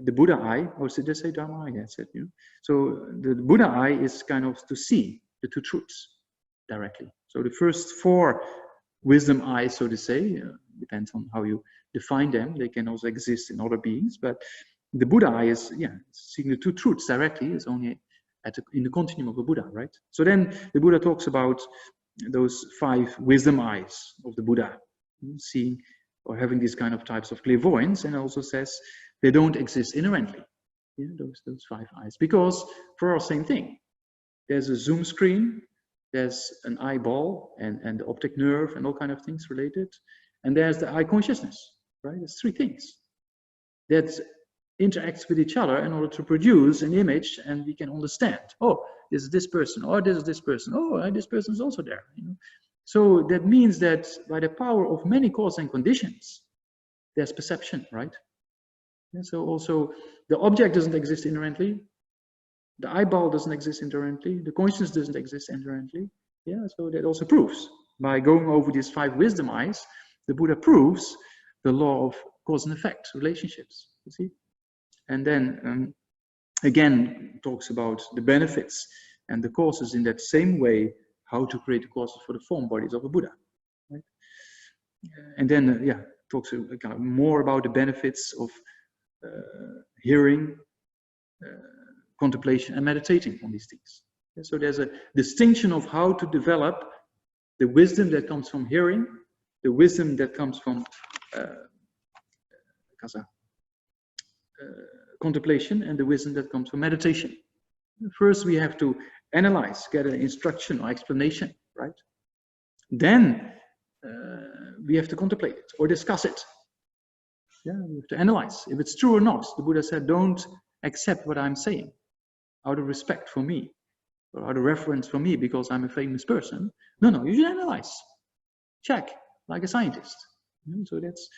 Speaker 2: the Buddha eye, or did I say Dharma eye? Yeah, I said, you know. So the Buddha eye is kind of to see the two truths directly. So the first 4 wisdom eyes, so to say, depends on how you define them. They can also exist in other beings, but the Buddha eye is, yeah, seeing the two truths directly is only in the continuum of the Buddha, right? So then the Buddha talks about those 5 wisdom eyes of the Buddha, seeing or having these kind of types of clairvoyance, and also says they don't exist inherently. Yeah, those 5 eyes, because for us, same thing. There's a zoom screen, there's an eyeball, and the optic nerve, and all kind of things related, and there's the eye consciousness, right? There's 3 things that interacts with each other in order to produce an image, and we can understand, oh, this is this person, or this is this person, oh, this person is also there, you know? So that means that by the power of many causes and conditions, there's perception, right? And so also the object doesn't exist inherently, the eyeball doesn't exist inherently, the consciousness doesn't exist inherently. Yeah, so that also proves, by going over these 5 wisdom eyes, the Buddha proves the law of cause and effect, relationships, you see? And then again talks about the benefits and the causes in that same way, how to create the causes for the form bodies of a Buddha, right? And then yeah, talks kind of more about the benefits of hearing, contemplation, and meditating on these things. Yeah, so there's a distinction of how to develop the wisdom that comes from hearing, the wisdom that comes from contemplation, and the wisdom that comes from meditation. First, we have to analyze, get an instruction or explanation, right? Then we have to contemplate it or discuss it. Yeah, we have to analyze if it's true or not. The Buddha said, don't accept what I'm saying out of respect for me or out of reference for me because I'm a famous person. No, you should analyze, check, like a scientist. So that's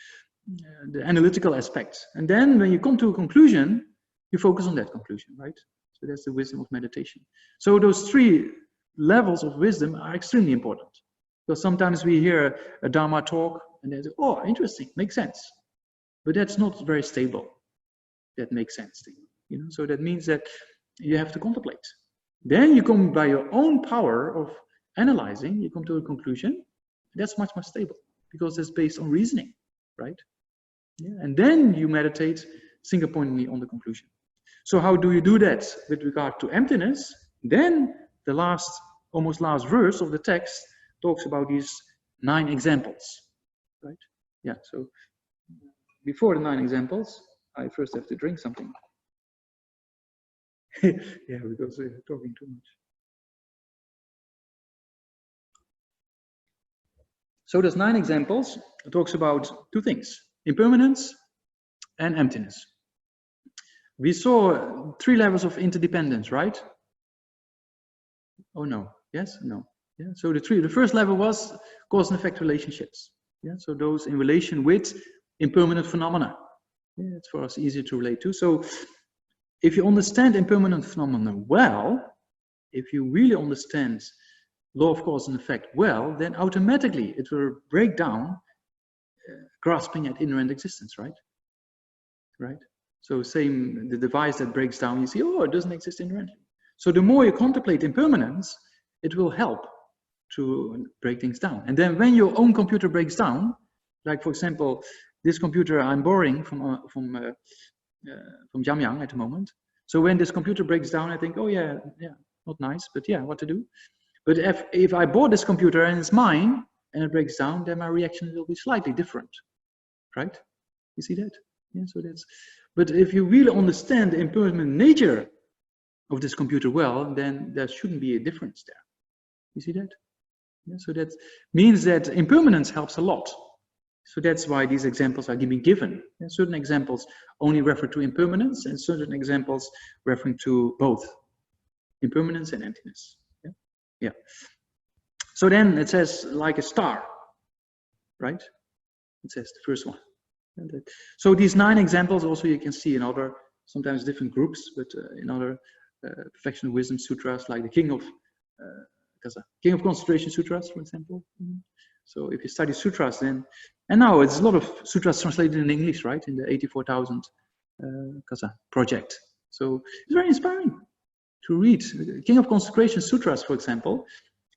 Speaker 2: the analytical aspect. And then when you come to a conclusion, you focus on that conclusion, right? So that's the wisdom of meditation. So those 3 levels of wisdom are extremely important. Because sometimes we hear a Dharma talk and they say, oh, interesting, makes sense. But that's not very stable. That makes sense to you. You know? So that means that you have to contemplate. Then you come by your own power of analyzing, you come to a conclusion. That's much more stable because it's based on reasoning, right? Yeah. And then you meditate single-pointedly on the conclusion. So how do you do that with regard to emptiness? Then the almost last verse of the text talks about these 9 examples, right? Yeah, so before the 9 examples, I first have to drink something. Yeah, because we're talking too much. So there's 9 examples. It talks about 2 things: impermanence and emptiness. We saw 3 levels of interdependence, right? Oh no, yes, no. Yeah. So the first level was cause and effect relationships. Yeah. So those in relation with impermanent phenomena. Yeah, it's for us easier to relate to. So if you understand impermanent phenomena well, if you really understand law of cause and effect well, then automatically it will break down grasping at inherent existence, right? Right? So same, the device that breaks down, you see, oh, it doesn't exist inherently. So the more you contemplate impermanence, it will help to break things down. And then when your own computer breaks down, like for example, this computer I'm borrowing from Jamyang at the moment. So when this computer breaks down, I think, oh yeah, not nice, but yeah, what to do? But if I bought this computer and it's mine and it breaks down, then my reaction will be slightly different, right? You see that? Yeah. So that's. But if you really understand the impermanent nature of this computer well, then there shouldn't be a difference there. You see that? Yeah, so that means that impermanence helps a lot. So that's why these examples are being given. And certain examples only refer to impermanence, and certain examples referring to both impermanence and emptiness. Yeah. Yeah. So then it says like a star, right? It says the first one. So these 9 examples also you can see in other, sometimes different groups, but in other Perfection of Wisdom Sutras, like the King of Concentration Sutras, for example. So if you study sutras, then, and now it's a lot of sutras translated in English, right, in the 84,000 project. So it's very inspiring to read. The King of Consecration Sutras, for example,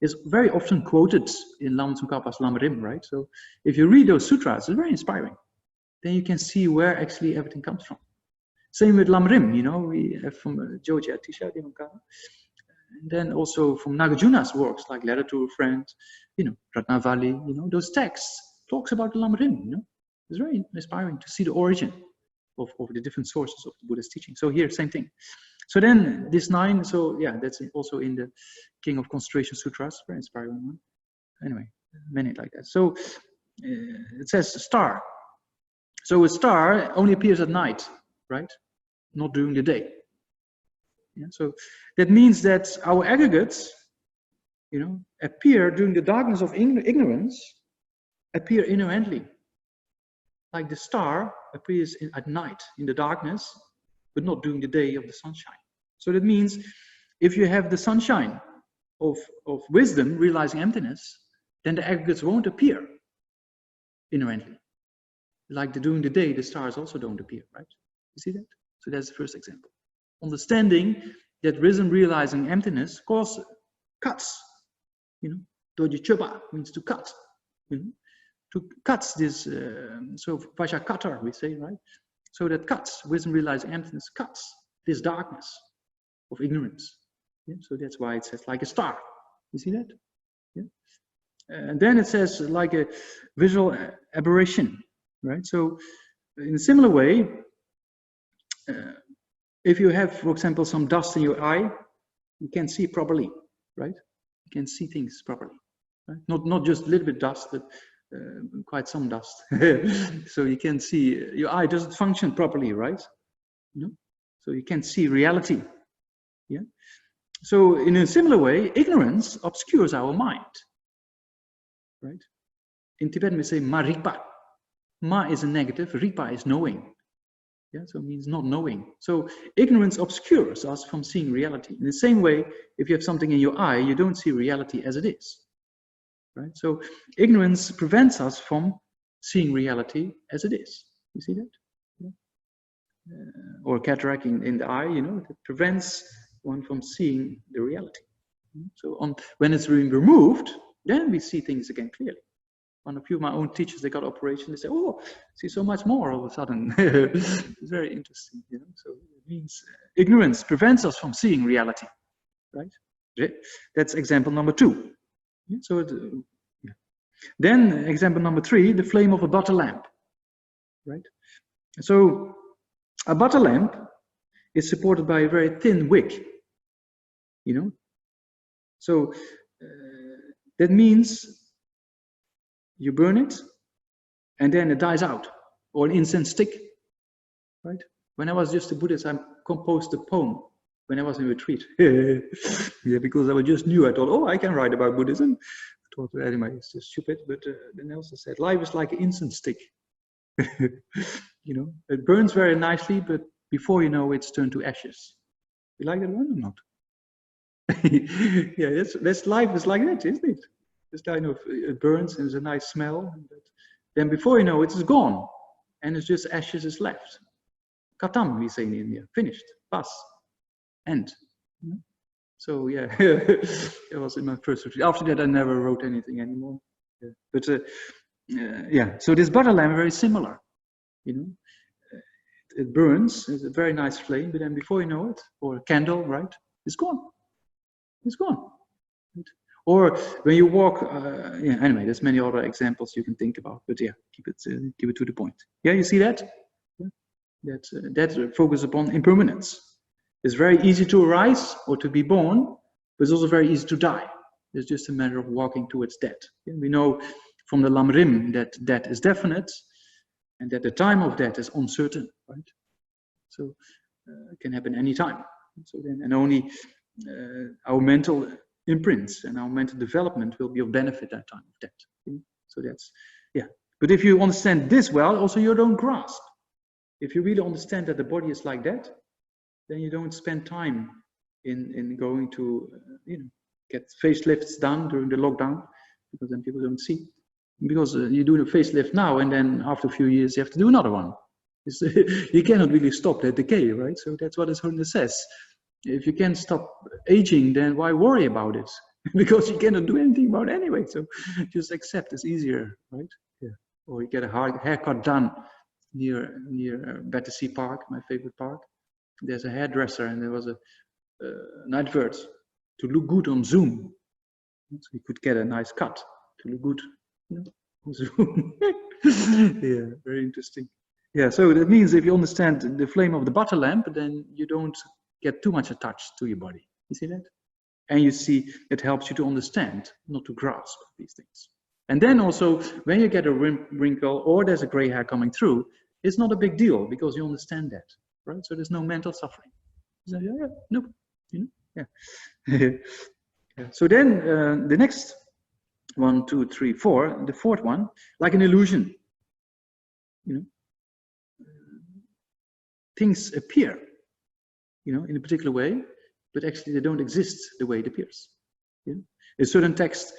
Speaker 2: is very often quoted in Lama Tsongkhapa's Lamrim, right? So if you read those sutras, it's very inspiring. Then you can see where actually everything comes from. Same with Lamrim, you know, we have from Jogja Tisha Dimokara. And then also from Nagarjuna's works, like Letter to a Friend, you know, Ratnavali, you know, those texts talks about the Lamrim, you know. It's very inspiring to see the origin of the different sources of the Buddha's teaching. So here, same thing. So then this 9, so yeah, that's also in the King of Concentration Sutras, very inspiring one. Anyway, many like that. So it says star. So a star only appears at night, right? Not during the day. Yeah, so that means that our aggregates, you know, appear during the darkness of ignorance, appear inherently. Like the star appears at night in the darkness, but not during the day of the sunshine. So that means if you have the sunshine of wisdom realizing emptiness, then the aggregates won't appear inherently. Like during the day, the stars also don't appear, right? You see that? So that's the first example. Understanding that wisdom realizing emptiness cuts, you know, doji choba means to cut, you know, to cut this, so Vajra-cutter we say, right? So that cuts, wisdom realizing emptiness cuts this darkness of ignorance. Yeah? So that's why it says like a star. You see that? Yeah. And then it says like a visual aberration, right? So in a similar way, if you have, for example, some dust in your eye, you can see properly, right? You can see things properly, right? Not just a little bit dust, but quite some dust. So you can see, your eye doesn't function properly, right? You know? So you can see reality. Yeah. So in a similar way, ignorance obscures our mind, right? In Tibetan we say ma ripa. Ma is a negative, ripa is knowing. Yeah, so it means not knowing. So ignorance obscures us from seeing reality. In the same way, if you have something in your eye, you don't see reality as it is. Right? So ignorance prevents us from seeing reality as it is. You see that? Yeah. Or cataract in the eye, you know, it prevents one from seeing the reality. So when it's being removed, then we see things again clearly. On a few of my own teachers, they got operation. They say, "Oh, see so much more all of a sudden." It's very interesting, you know. So it means ignorance prevents us from seeing reality, right? That's example number 2. Yeah, so yeah. Then example number 3, the flame of a butter lamp, right? So a butter lamp is supported by a very thin wick, you know. So that means you burn it, and then it dies out, or an incense stick. right? When I was just a Buddhist, I composed a poem when I was in retreat. Yeah, because I just knew, I thought, oh, I can write about Buddhism. I thought, anyway, it's just stupid. But then also said, life is like an incense stick. You know, it burns very nicely, but before you know, it's turned to ashes. You like that one or not? Yeah, that's life is like that, isn't it? It's kind of, it burns and there's a nice smell. Then before you know, it's gone, and it's just ashes is left. Katam, we say in India, finished, pas, end. So yeah, it was in my first retreat. After that, I never wrote anything anymore. Yeah. But yeah, so this butter lamp is very similar. You know, it burns, it's a very nice flame, but then before you know it, or a candle, right, it's gone. It's gone. Right? Or when you walk, yeah, anyway, there's many other examples you can think about, but yeah, keep it to the point. Yeah, you see that? Yeah. That focus upon impermanence. It's very easy to arise or to be born, but it's also very easy to die. It's just a matter of walking towards death. Yeah, we know from the Lamrim that death is definite, and that the time of death is uncertain, right? So it can happen any time. So then, and only our mental imprints and our mental development will be of benefit at time of death. So that's, yeah. But if you understand this well, also you don't grasp. If you really understand that the body is like that, then you don't spend time in going to, you know, get facelifts done during the lockdown, because then people don't see. Because you do a facelift now, and then after a few years you have to do another one. You cannot really stop that decay, right? So that's what His Holiness says. If you can't stop aging, then why worry about it? Because you cannot do anything about it anyway. So just accept, it's easier, right? Yeah. Or you get a haircut done near Battersea Park, my favorite park. There's a hairdresser, and there was an advert to look good on Zoom. So you could get a nice cut to look good, you know, on Zoom. Yeah, very interesting. Yeah, so that means if you understand the flame of the butter lamp, then you don't get too much attached to your body. You see that? And you see it helps you to understand, not to grasp these things. And then also, when you get a wrinkle or there's a gray hair coming through, it's not a big deal because you understand that, right? So there's no mental suffering. So, yeah, no, you know, yeah. Yeah. So then the next 1, 2, 3, 4, the fourth one, like an illusion, you know, things appear, you know, in a particular way, but actually they don't exist the way it appears. Yeah? A certain text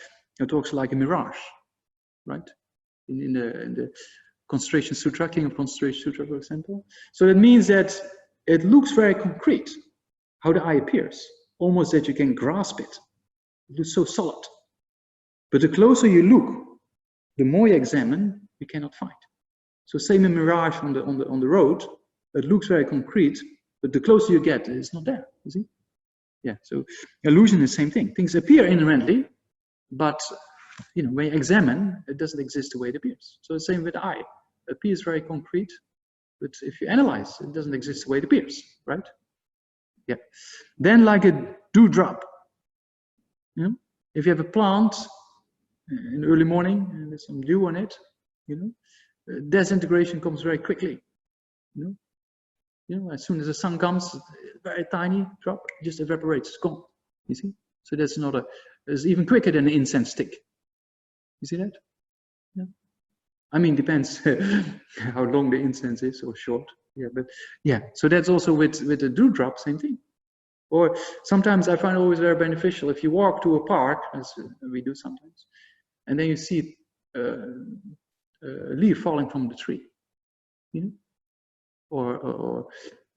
Speaker 2: talks like a mirage, right? In the Concentration Sutra, King of Concentration Sutra, for example. So that means that it looks very concrete, how the eye appears, almost that you can grasp it. It looks so solid. But the closer you look, the more you examine, you cannot find. So same in mirage on the road, it looks very concrete, but the closer you get, it's not there, you see? Yeah, so illusion is the same thing. Things appear inherently, but you know, when you examine, it doesn't exist the way it appears. So the same with the eye. It appears very concrete, but if you analyze, it doesn't exist the way it appears, right? Yeah. Then like a dewdrop. You know? If you have a plant in the early morning and there's some dew on it, you know, disintegration comes very quickly. You know, as soon as the sun comes, very tiny drop, just evaporates, it's gone. You see? So that's not it's even quicker than an incense stick. You see that? Yeah. I mean, depends how long the incense is or short. Yeah, but yeah. So that's also with the dewdrop, same thing. Or sometimes I find it always very beneficial if you walk to a park, as we do sometimes, and then you see a leaf falling from the tree, you know, or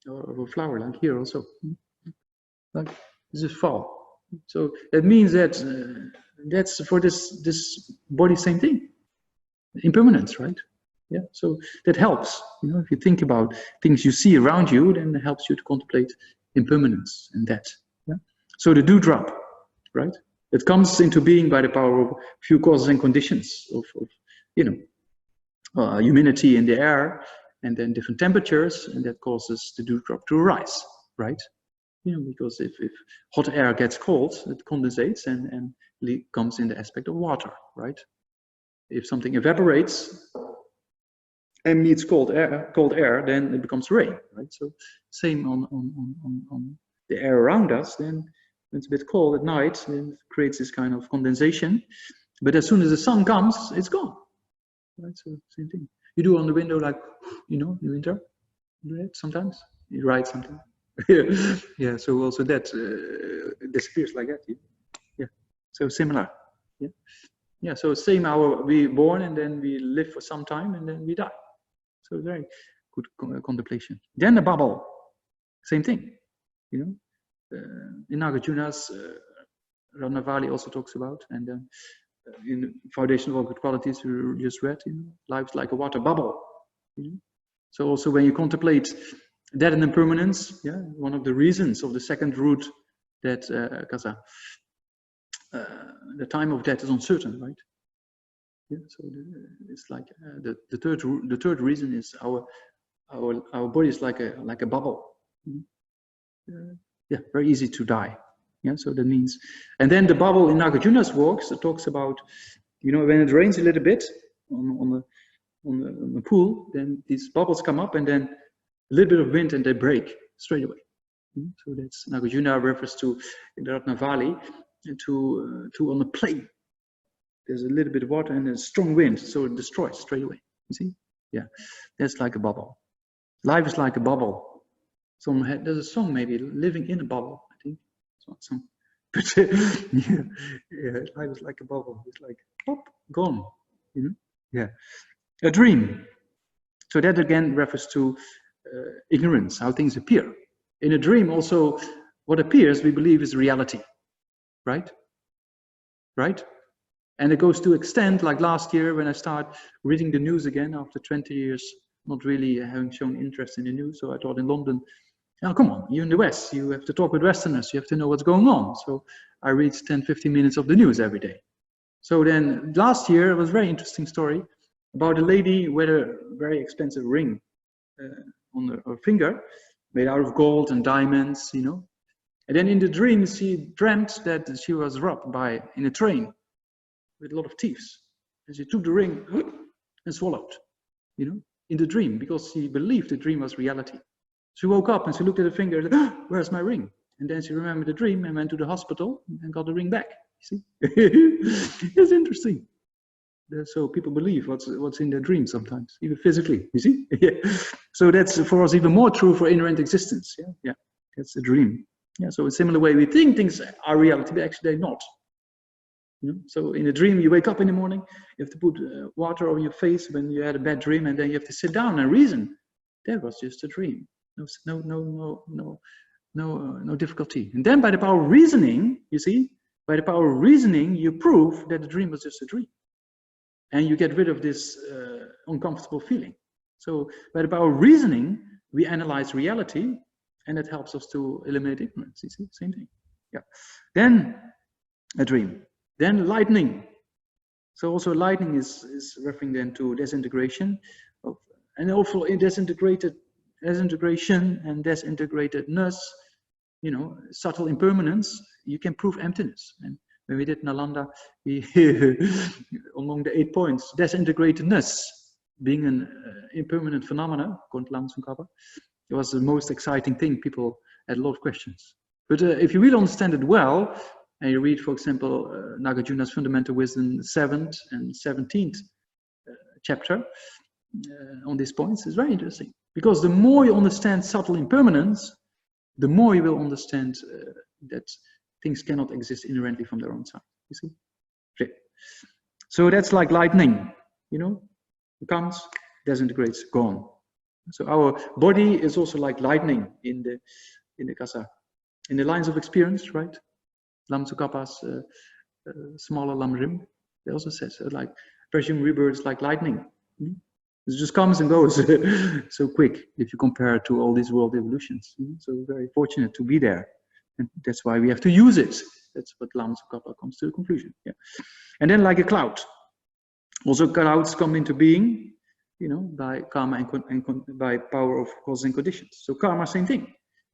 Speaker 2: a flower like here also, like this is fall. So that means that that's for this body, same thing, impermanence, right? Yeah. So that helps. You know, if you think about things you see around you, then it helps you to contemplate impermanence and that. Yeah? So the dewdrop, right? It comes into being by the power of few causes and conditions of you know, humidity in the air, and then different temperatures, and that causes the dewdrop to arise, right? You know, because if hot air gets cold, it condensates and comes in the aspect of water, right? If something evaporates, and meets cold air, then it becomes rain, right? So same on the air around us. Then when it's a bit cold at night, then it creates this kind of condensation. But as soon as the sun comes, it's gone, right? So same thing. You do on the window, like, you know, in winter. You do that sometimes. You write something. Yeah. So also that disappears like that. Yeah. So similar. Yeah. Yeah. So same hour we born and then we live for some time and then we die. So very good contemplation. Then the bubble, same thing, you know. In Nagarjuna's Ratnavali also talks about, and then in Foundation of All Good Qualities we just read, you know, life's like a water bubble. You know? So also when you contemplate death and impermanence, yeah, one of the reasons of the second root that the time of death is uncertain, right? Yeah, so it's like the third reason is our body is like a bubble. Yeah, very easy to die. Yeah, so that means, and then the bubble in Nagarjuna's works, it talks about, you know, when it rains a little bit on the pool, then these bubbles come up and then a little bit of wind and they break straight away. So that's Nagarjuna refers to in the Ratnavali to on the plain. There's a little bit of water and a strong wind, so it destroys straight away. You see? Yeah, that's like a bubble. Life is like a bubble. There's a song maybe, living in a bubble, I think. It's not some, but yeah, life is like a bubble. It's like, pop, gone. You know? Yeah. A dream. So that again refers to ignorance, how things appear. In a dream also, what appears, we believe, is reality. Right? Right? And it goes to extent, like last year when I started reading the news again after 20 years, not really having shown interest in the news. So I thought in London, oh, come on, you're in the West, you have to talk with Westerners, you have to know what's going on. So I read 10, 15 minutes of the news every day. So then last year, it was a very interesting story about a lady with a very expensive ring on her finger, made out of gold and diamonds, you know. And then in the dream, she dreamt that she was robbed in a train with a lot of thieves. And she took the ring and swallowed, you know, in the dream, because she believed the dream was reality. She woke up and she looked at the finger and said, oh, where's my ring? And then she remembered the dream and went to the hospital and got the ring back. You see? It's interesting. So people believe what's in their dream sometimes, even physically, you see? Yeah. So that's for us even more true for inherent existence. Yeah, yeah, that's a dream. Yeah, so in a similar way, we think things are reality, but actually they're not. You know? So in a dream, you wake up in the morning, you have to put water on your face when you had a bad dream, and then you have to sit down and reason. That was just a dream. No difficulty. And then by the power of reasoning, you see, by the power of reasoning, you prove that the dream was just a dream. And you get rid of this uncomfortable feeling. So by the power of reasoning, we analyze reality, and it helps us to eliminate ignorance. You see, same thing. Yeah. Then a dream. Then lightning. So also lightning is referring then to disintegration, and also in disintegration and disintegratedness, you know, subtle impermanence. You can prove emptiness. And when we did Nalanda, we among the 8 points, disintegratedness being an impermanent phenomena, according to Lama Tsongkhapa, it was the most exciting thing. People had a lot of questions. But if you really understand it well, and you read, for example, Nagarjuna's Fundamental Wisdom 7th and 17th chapter on these points, it's very interesting. Because the more you understand subtle impermanence, the more you will understand that things cannot exist inherently from their own side. You see? Okay. So that's like lightning, you know, it comes, disintegrates, gone. So our body is also like lightning in the lines of experience, right? Lama Tsongkhapa's smaller Lamrim, they also says like Persian rebirth is like lightning. It just comes and goes so quick if you compare it to all these world evolutions. So very fortunate to be there. And that's why we have to use it. That's what Lama Tsongkhapa comes to the conclusion. Yeah. And then like a cloud. Also clouds come into being, you know, by karma and by power of causes and conditions. So karma, same thing.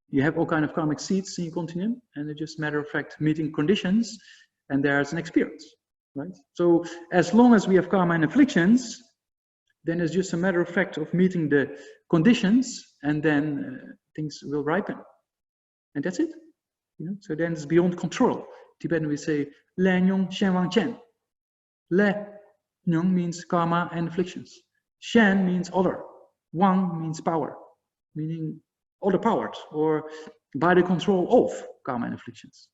Speaker 2: You have all kind of karmic seeds in your continuum, and it's just matter of fact meeting conditions, and there's an experience, right? So as long as we have karma and afflictions, then it's just a matter of fact of meeting the conditions, and then things will ripen. And that's it. So then it's beyond control. Tibetan we say, Le Nyong Shen Wang Chen. Le Nyong means karma and afflictions. Shen means other. Wang means power, meaning other powered, or by the control of karma and afflictions.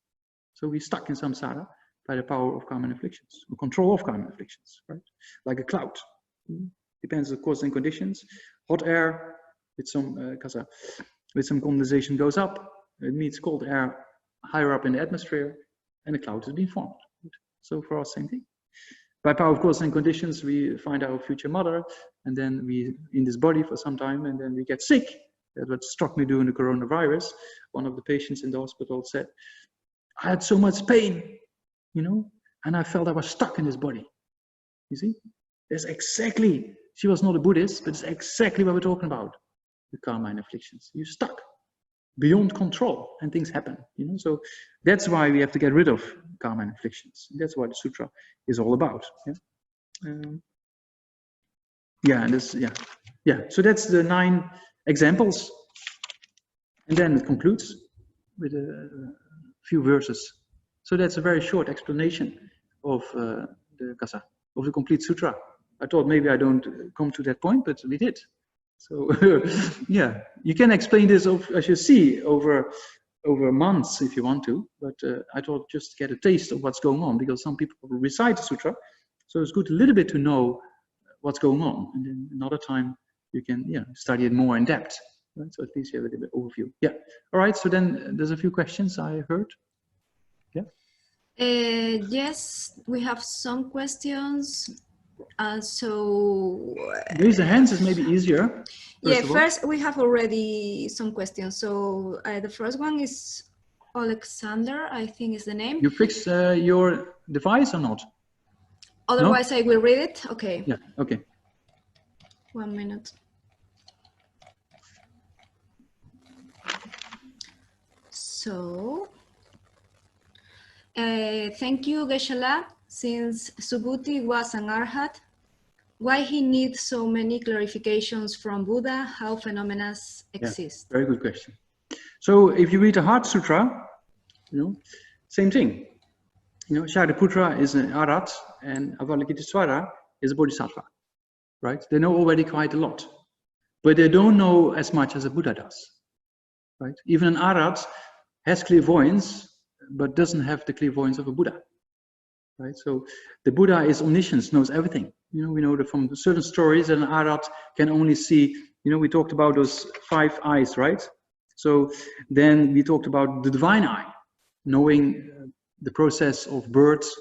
Speaker 2: So we're stuck in samsara by the power of karma and afflictions, or control of karma and afflictions, right? Like a cloud. Depends, of course, on conditions. Hot air with some condensation goes up. It meets cold air higher up in the atmosphere, and a cloud has been formed. So for us, same thing. By power of course and conditions, we find our future mother, and then we in this body for some time, and then we get sick. That's what struck me during the coronavirus. One of the patients in the hospital said, I had so much pain, and I felt I was stuck in this body. You see? That's exactly, she was not a Buddhist, but it's exactly what we're talking about. The karma and afflictions. You're stuck. Beyond control, and things happen, so that's why we have to get rid of karma and afflictions. That's what the sutra is all about. So that's the 9 examples, and then it concludes with a few verses. So that's a very short explanation of the complete sutra. I thought maybe I don't come to that point, but we did. So you can explain this, as you see, over months if you want to, but I thought just get a taste of what's going on, because some people recite the sutra, so it's good a little bit to know what's going on, and then another time you can study it more in depth, right? So at least you have a little bit overview. All right, so then there's a few questions I heard.
Speaker 1: Yes, we have some questions. So
Speaker 2: raise the hands is maybe easier.
Speaker 1: First we have already some questions. So the first one is Alexander, I think is the name.
Speaker 2: You fix your device or not?
Speaker 1: Otherwise, no? I will read it. Okay.
Speaker 2: Yeah. Okay.
Speaker 1: 1 minute. So, thank you, Geshe. Since Subhuti was an arhat, why he needs so many clarifications from Buddha, how phenomena exist?
Speaker 2: Very good question. So if you read the Heart Sutra, same thing. Shariputra is an arhat and Avalokitesvara is a bodhisattva, right? They know already quite a lot, but they don't know as much as a Buddha does, right? Even an arhat has clairvoyance, but doesn't have the clairvoyance of a Buddha. Right, so the Buddha is omniscient, knows everything. We know that from certain stories that an arhat can only see. We talked about those 5 eyes, right? So then we talked about the divine eye, knowing the process of births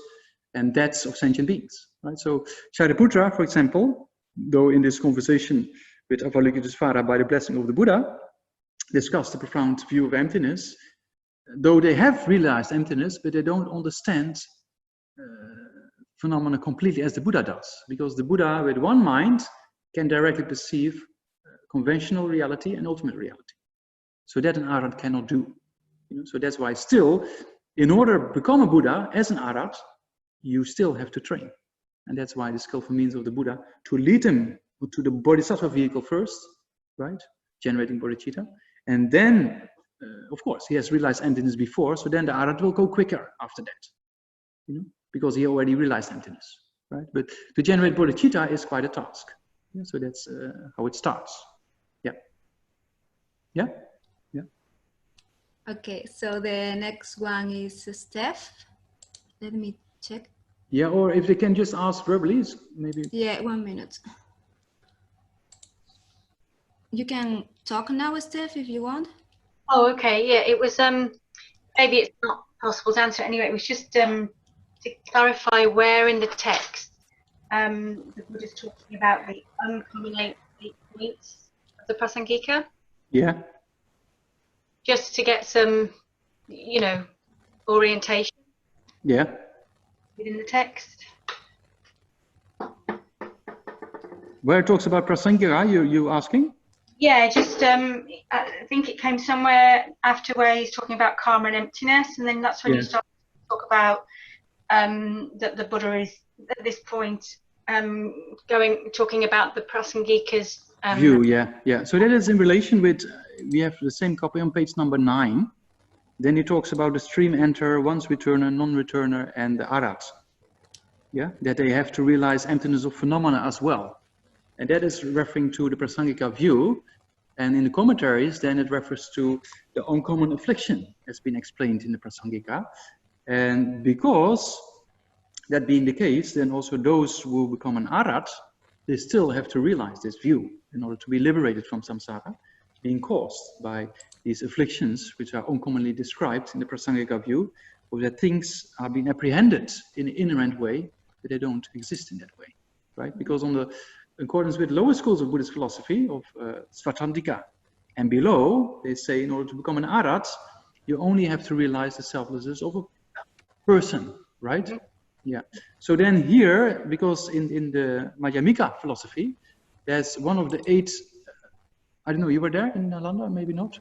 Speaker 2: and deaths of sentient beings, right? So Shariputra, for example, though in this conversation with Avalokitesvara by the blessing of the Buddha, discussed the profound view of emptiness, though they have realized emptiness, but they don't understand phenomena completely as the Buddha does, because the Buddha with one mind can directly perceive conventional reality and ultimate reality. So that an arhat cannot do. So that's why still, in order to become a Buddha as an arhat, you still have to train. And that's why the skillful means of the Buddha to lead him to the bodhisattva vehicle first, right? Generating bodhicitta. And then, of course, he has realized emptiness before, so then the arhat will go quicker after that. Because he already realized emptiness, right? But to generate bodhicitta is quite a task. So that's how it starts. Yeah.
Speaker 1: Okay, so the next one is Steph. Let me check.
Speaker 2: Yeah, or if they can just ask verbally, maybe.
Speaker 1: Yeah, 1 minute. You can talk now, Steph, if you want.
Speaker 3: Oh, okay. Yeah, it was. Maybe it's not possible to answer anyway. It was just to clarify where in the text the Buddha's talking about the uncommon 8 points of the Prasangika.
Speaker 2: Yeah.
Speaker 3: Just to get some, orientation.
Speaker 2: Yeah.
Speaker 3: Within the text.
Speaker 2: Where it talks about Prasangika, you asking?
Speaker 3: Yeah, just I think it came somewhere after where he's talking about karma and emptiness, and then that's when you start to talk about that the Buddha is at this point talking about the Prasangika's
Speaker 2: view. Yeah. So that is in relation with, we have the same copy on page number 9. Then he talks about the stream enter, once returner, non-returner, and the arat. Yeah, that they have to realize emptiness of phenomena as well. And that is referring to the Prasangika view. And in the commentaries, then it refers to the uncommon affliction, as been explained in the Prasangika. And because that being the case, then also those who become an arat, they still have to realize this view in order to be liberated from samsara, being caused by these afflictions, which are uncommonly described in the Prasangika view, or that things are being apprehended in an inherent way, but they don't exist in that way, right? Because in accordance with lower schools of Buddhist philosophy, of Svatandika and below, they say in order to become an arat, you only have to realize the selflessness of a person, right? Yeah. So then here, because in the Madhyamika philosophy, there's one of the 8, I don't know, you were there in Nalanda, maybe not?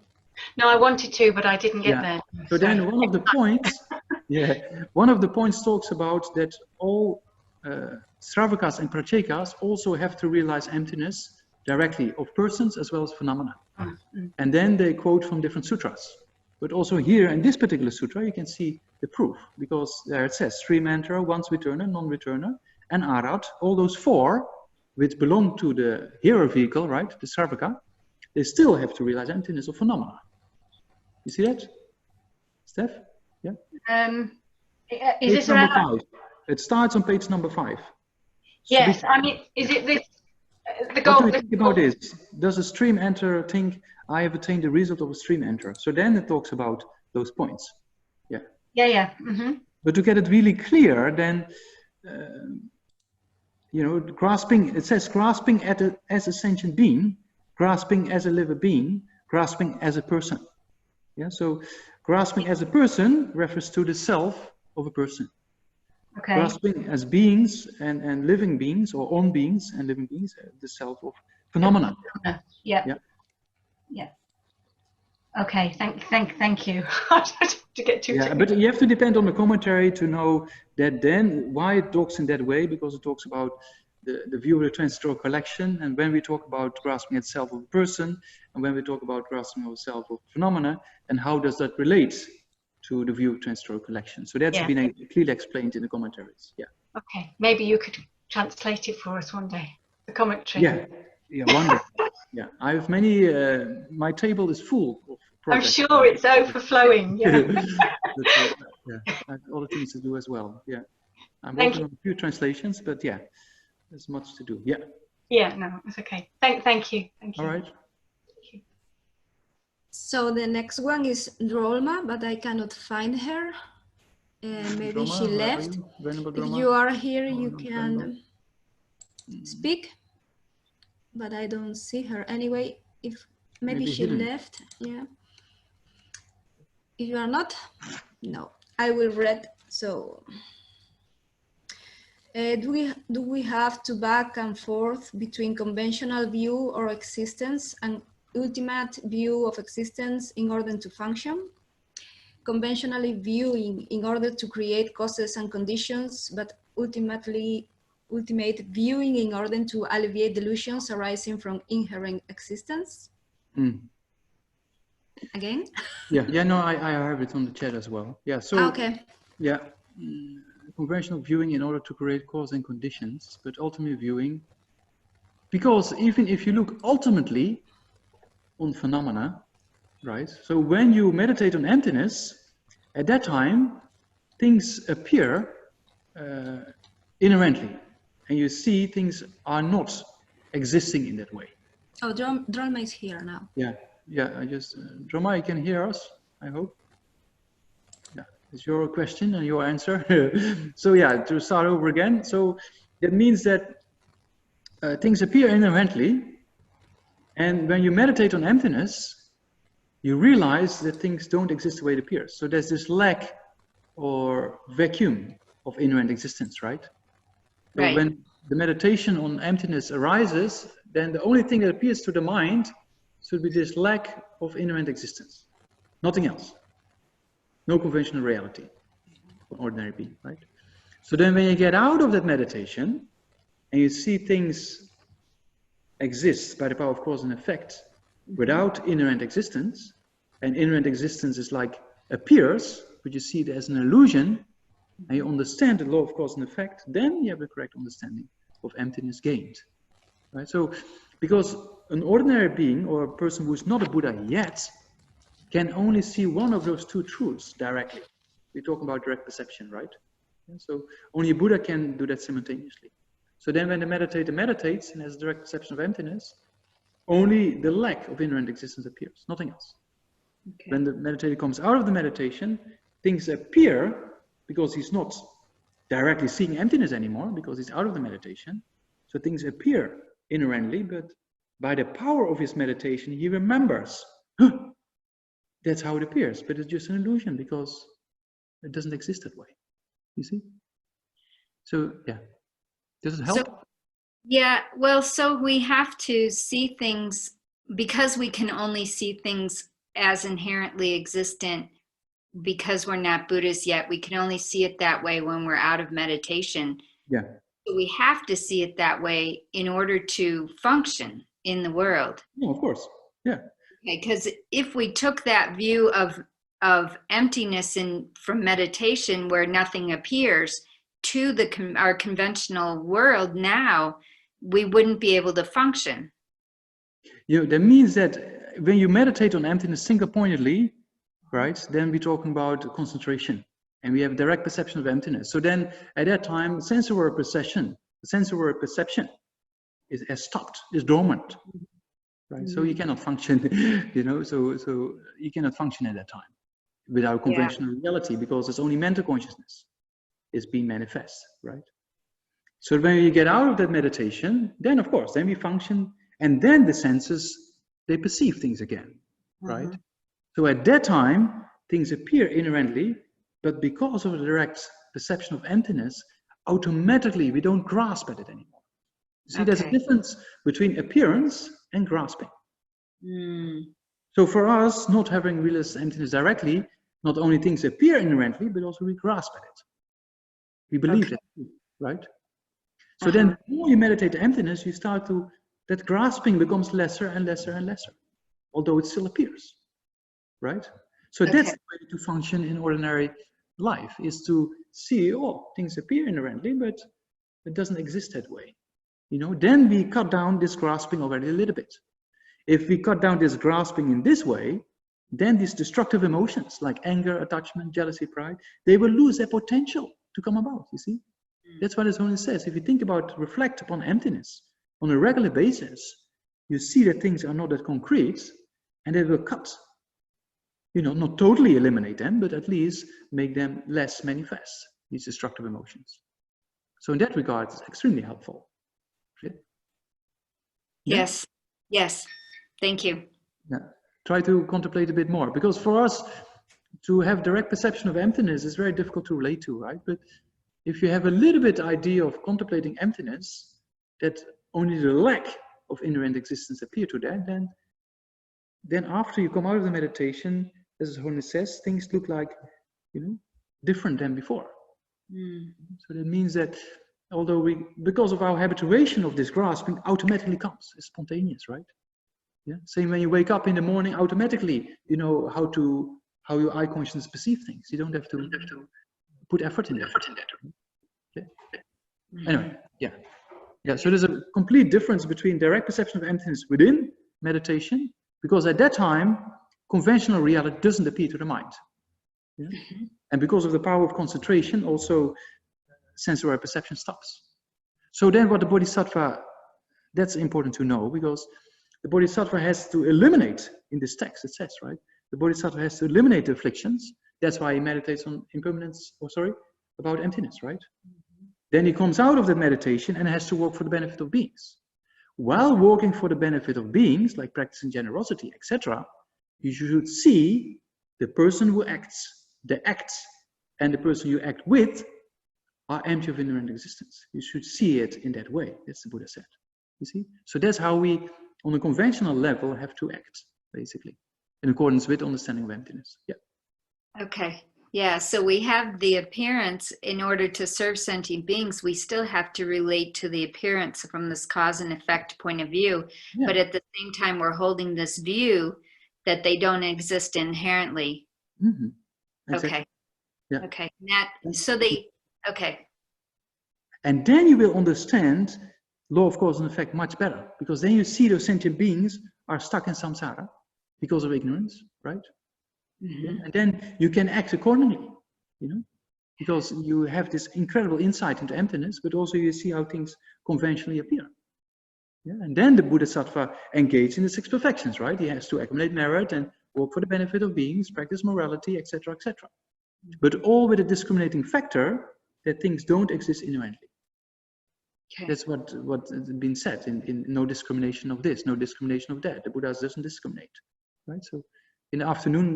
Speaker 3: No, I wanted to, but I didn't get there.
Speaker 2: So then one of the points, one of the points talks about that all Sravakas and Prachekas also have to realize emptiness directly of persons as well as phenomena. And then they quote from different sutras. But also here in this particular sutra, you can see the proof, because there it says stream enter, once returner, non-returner, and arat, all those 4 which belong to the hero vehicle, right, the Sravaka, they still have to realize emptiness of phenomena. You see that, Steph? Yeah.
Speaker 3: Is this
Speaker 2: number
Speaker 3: around?
Speaker 2: 5. It starts on page number 5.
Speaker 3: Yes, I mean, is it this? The goal.
Speaker 2: What do you think about this? Does a stream enter think I have attained the result of a stream enter? So then it talks about those points. Yeah.
Speaker 3: Yeah. Mm-hmm.
Speaker 2: But to get it really clear, then grasping. It says grasping as a sentient being, grasping as a living being, grasping as a person. Yeah. So grasping as a person refers to the self of a person.
Speaker 3: Okay.
Speaker 2: Grasping as beings and living beings, or on beings and living beings, the self of phenomena.
Speaker 3: Yeah. Okay. Thank you. I don't have to get too.
Speaker 2: Yeah, but you have to depend on the commentary to know that then why it talks in that way, because it talks about the view of the transitory collection, and when we talk about grasping itself of a person, and when we talk about grasping of self of phenomena, and how does that relate to the view of transitory collection. So that's been clearly explained in the commentaries. Yeah.
Speaker 3: Okay, maybe you could translate it for us one day, the commentary.
Speaker 2: Yeah, wonderful. Yeah, I have many, my table is full of projects.
Speaker 3: I'm sure it's overflowing. Yeah.
Speaker 2: I have other things to do as well. Yeah, I'm working on a few translations, but yeah, there's much to do. Yeah.
Speaker 3: Yeah, no, it's okay. Thank you.
Speaker 2: All right.
Speaker 1: So the next one is Drolma, but I cannot find her. Maybe
Speaker 2: Drolma,
Speaker 1: she left. If you are here, you can speak, but I don't see her. Anyway, if maybe she left, yeah. If you are not, no, I will read. So, do we have to back and forth between conventional view or existence and ultimate view of existence in order to function? Conventionally viewing in order to create causes and conditions, but ultimate viewing in order to alleviate delusions arising from inherent existence? Again?
Speaker 2: Yeah, no, I have it on the chat as well. Yeah, so,
Speaker 1: okay.
Speaker 2: Yeah, conventional viewing in order to create cause and conditions, but ultimate viewing, because even if you look ultimately on phenomena, right? So when you meditate on emptiness, at that time, things appear inherently, and you see things are not existing in that way.
Speaker 1: Oh, Drolma is here now.
Speaker 2: Yeah, I just, Drolma, you can hear us, I hope. Yeah, it's your question and your answer. So yeah, to start over again. So that means that things appear inherently, and when you meditate on emptiness, you realize that things don't exist the way it appears. So there's this lack or vacuum of inherent existence, right? So
Speaker 3: Right.
Speaker 2: when the meditation on emptiness arises, then the only thing that appears to the mind should be this lack of inherent existence. Nothing else. No conventional reality for ordinary being, right? So then when you get out of that meditation, and you see things exist by the power of cause and effect without inherent existence, and inherent existence is like appears, but you see it as an illusion, and you understand the law of cause and effect, then you have the correct understanding of emptiness gained. Right? So, because an ordinary being or a person who is not a Buddha yet can only see one of those two truths directly. We're talking about direct perception, right? And so only a Buddha can do that simultaneously. So then when the meditator meditates and has direct perception of emptiness, only the lack of inherent existence appears, nothing else. Okay. When the meditator comes out of the meditation, things appear because he's not directly seeing emptiness anymore, because he's out of the meditation. So things appear inherently, but by the power of his meditation, he remembers, huh, that's how it appears, but it's just an illusion because it doesn't exist that way. You see? So, yeah. Does it help?
Speaker 4: So, yeah, well, so we have to see things, because we can only see things as inherently existent because we're not Buddhists yet. We can only see it that way when we're out of meditation.
Speaker 2: Yeah.
Speaker 4: So we have to see it that way in order to function in the world.
Speaker 2: Yeah, of course. Yeah.
Speaker 4: Okay, because if we took that view of emptiness from meditation where nothing appears to our conventional world now, we wouldn't be able to function.
Speaker 2: You know, that means that when you meditate on emptiness single-pointedly, right, then we're talking about concentration, and we have direct perception of emptiness. So then at that time, sensory perception has stopped, is dormant. Right? So you cannot function, you know, so you cannot function at that time without conventional reality, because it's only mental consciousness is being manifest, right? So when you get out of that meditation, then of course, then we function, and then the senses, they perceive things again, right? So at that time, things appear inherently, but because of the direct perception of emptiness, automatically we don't grasp at it anymore. You see, there's a difference between appearance and grasping. So for us, not having realized emptiness directly, not only things appear inherently, but also we grasp at it. We believe that, right? So then the more you meditate emptiness, you start to, that grasping becomes lesser and lesser and lesser, although it still appears, right? So that's the way to function in ordinary life, is to see, oh, things appear inherently, but it doesn't exist that way. You know, then we cut down this grasping already a little bit. If we cut down this grasping in this way, then these destructive emotions like anger, attachment, jealousy, pride, they will lose their potential to come about, you see? That's what His Holiness says. If you think about, reflect upon emptiness on a regular basis, you see that things are not that concrete, and they will cut. You know, not totally eliminate them, but at least make them less manifest, these destructive emotions. So in that regard, it's extremely helpful.
Speaker 4: Yes, yes. Thank you.
Speaker 2: Yeah. Try to contemplate a bit more, because for us to have direct perception of emptiness is very difficult to relate to, right? But if you have a little bit idea of contemplating emptiness, that only the lack of inherent existence appear to that, then after you come out of the meditation, as His Holiness says, things look like, you know, different than before. So that means that although because of our habituation of this grasping, automatically comes, it's spontaneous, right? Yeah. Same when you wake up in the morning, automatically you know how your eye consciousness perceives things. You don't have to put effort in that. Okay. Anyway, yeah. So there's a complete difference between direct perception of emptiness within meditation, because at that time conventional reality doesn't appear to the mind. Yeah? And because of the power of concentration, also sensory perception stops. So then what the Bodhisattva, that's important to know, because the Bodhisattva has to eliminate, in this text it says, right? The Bodhisattva has to eliminate the afflictions. That's why he meditates on impermanence, about emptiness, right? Then he comes out of the meditation and has to work for the benefit of beings. While working for the benefit of beings, like practicing generosity, etc., you should see the person who acts, the acts, and the person you act with are empty of inherent existence. You should see it in that way. That's the Buddha said. You see? So that's how we, on a conventional level, have to act, basically, in accordance with understanding of emptiness. Yeah.
Speaker 4: Okay. Yeah, so we have the appearance. In order to serve sentient beings, we still have to relate to the appearance from this cause and effect point of view.
Speaker 2: Yeah.
Speaker 4: But at the same time, we're holding this view that they don't exist inherently.
Speaker 2: Mm-hmm. Exactly.
Speaker 4: Okay.
Speaker 2: Yeah.
Speaker 4: Okay. So they, okay.
Speaker 2: And then you will understand law of cause and effect much better, because then you see those sentient beings are stuck in samsara because of ignorance, right?
Speaker 4: Mm-hmm.
Speaker 2: Yeah? And then you can act accordingly, you know, because you have this incredible insight into emptiness, but also you see how things conventionally appear. Yeah? And then the Bodhisattva engaged in the 6 perfections, right? He has to accumulate merit and work for the benefit of beings, practice morality, etc., etc. But all with a discriminating factor that things don't exist inherently.
Speaker 4: Okay.
Speaker 2: That's what has been said in no discrimination of this, no discrimination of that. The Buddha doesn't discriminate, right? So in the afternoon,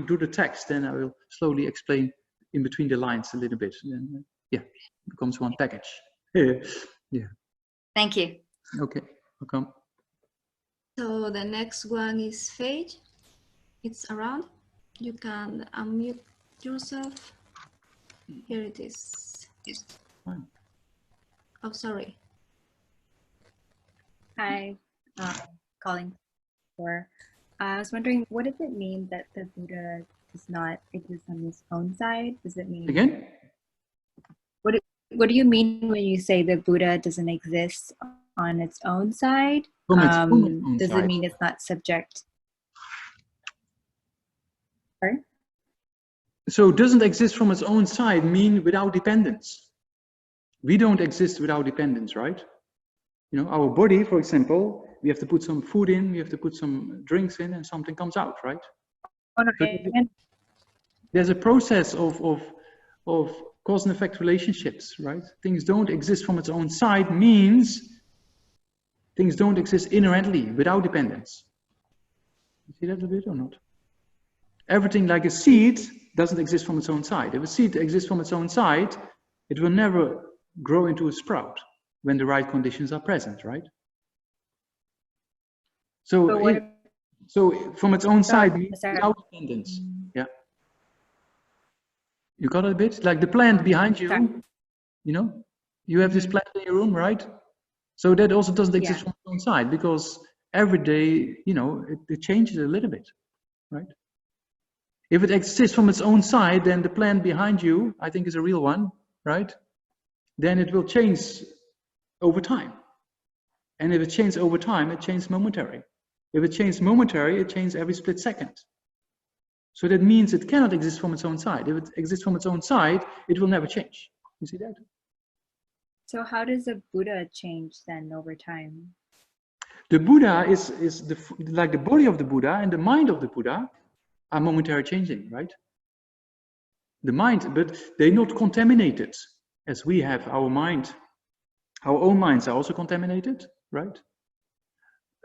Speaker 2: do the text, then I will slowly explain in between the lines a little bit. Then, yeah, it becomes one package. Yeah.
Speaker 4: Thank you.
Speaker 2: Okay, welcome.
Speaker 1: So the next one is Phage. It's around. You can unmute yourself. Here it is.
Speaker 2: Fine.
Speaker 1: Oh, sorry.
Speaker 5: Hi, calling for. I was wondering, what does it mean that the Buddha does not exist on his own side? Does it mean
Speaker 2: Again?
Speaker 5: What do you mean when you say the Buddha doesn't exist on its own side?
Speaker 2: From its own
Speaker 5: Does
Speaker 2: side.
Speaker 5: it mean it's not subject? Sorry?
Speaker 2: So doesn't exist from its own side mean without dependence? We don't exist without dependence, right? You know, our body, for example, we have to put some food in, we have to put some drinks in, and something comes out, right?
Speaker 5: Oh, no,
Speaker 2: So there's a process of cause and effect relationships, right? Things don't exist from its own side means things don't exist inherently without dependence. You see that a bit or not? Everything like a seed doesn't exist from its own side. If a seed exists from its own side, it will never grow into a sprout when the right conditions are present, right? So, so from its own side means without dependence. Yeah. You got it a bit? Like the plant behind you, you know, you have this plant in your room, right? So that also doesn't exist from its own side, because every day, you know, it changes a little bit, right? If it exists from its own side, then the plant behind you, I think, is a real one, right? Then it will change over time. And if it changes over time, it changes momentary. If it changes momentary, it changes every split second. So that means it cannot exist from its own side. If it exists from its own side, it will never change. You see that?
Speaker 5: So how does the Buddha change then over time?
Speaker 2: The Buddha is like the body of the Buddha and the mind of the Buddha are momentary changing, right? The mind, but they're not contaminated as we have our mind. Our own minds are also contaminated, right?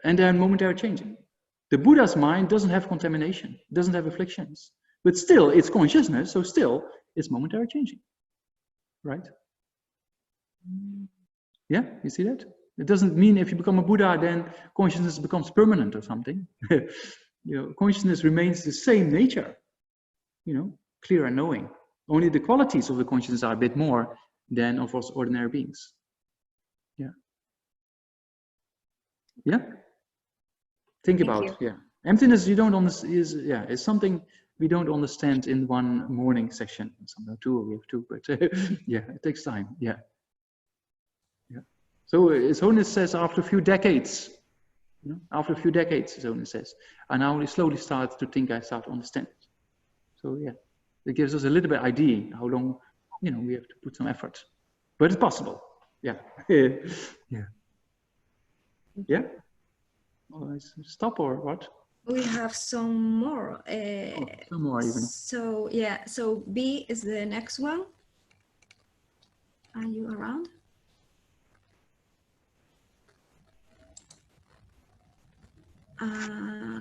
Speaker 2: And they're momentary changing. The Buddha's mind doesn't have contamination, doesn't have afflictions, but still it's consciousness, so still it's momentary changing, right? Yeah, you see that? It doesn't mean if you become a Buddha, then consciousness becomes permanent or something. You know, consciousness remains the same nature, you know, clear and knowing. Only the qualities of the consciousness are a bit more than of us ordinary beings. Yeah. Yeah. Think about it. Yeah. Emptiness you don't understand is something we don't understand in one morning session. Sometimes we have two, but yeah, it takes time. Yeah. Yeah. So His Holiness says after a few decades, you know, after a few decades, His Holiness says, I now slowly start to think I start to understand it. So yeah, it gives us a little bit idea how long, you know, we have to put some effort, but it's possible. Yeah. Yeah. Yeah. Well, stop or what?
Speaker 1: We have some more.
Speaker 2: Some more even.
Speaker 1: So yeah, so B is the next one. Are you around?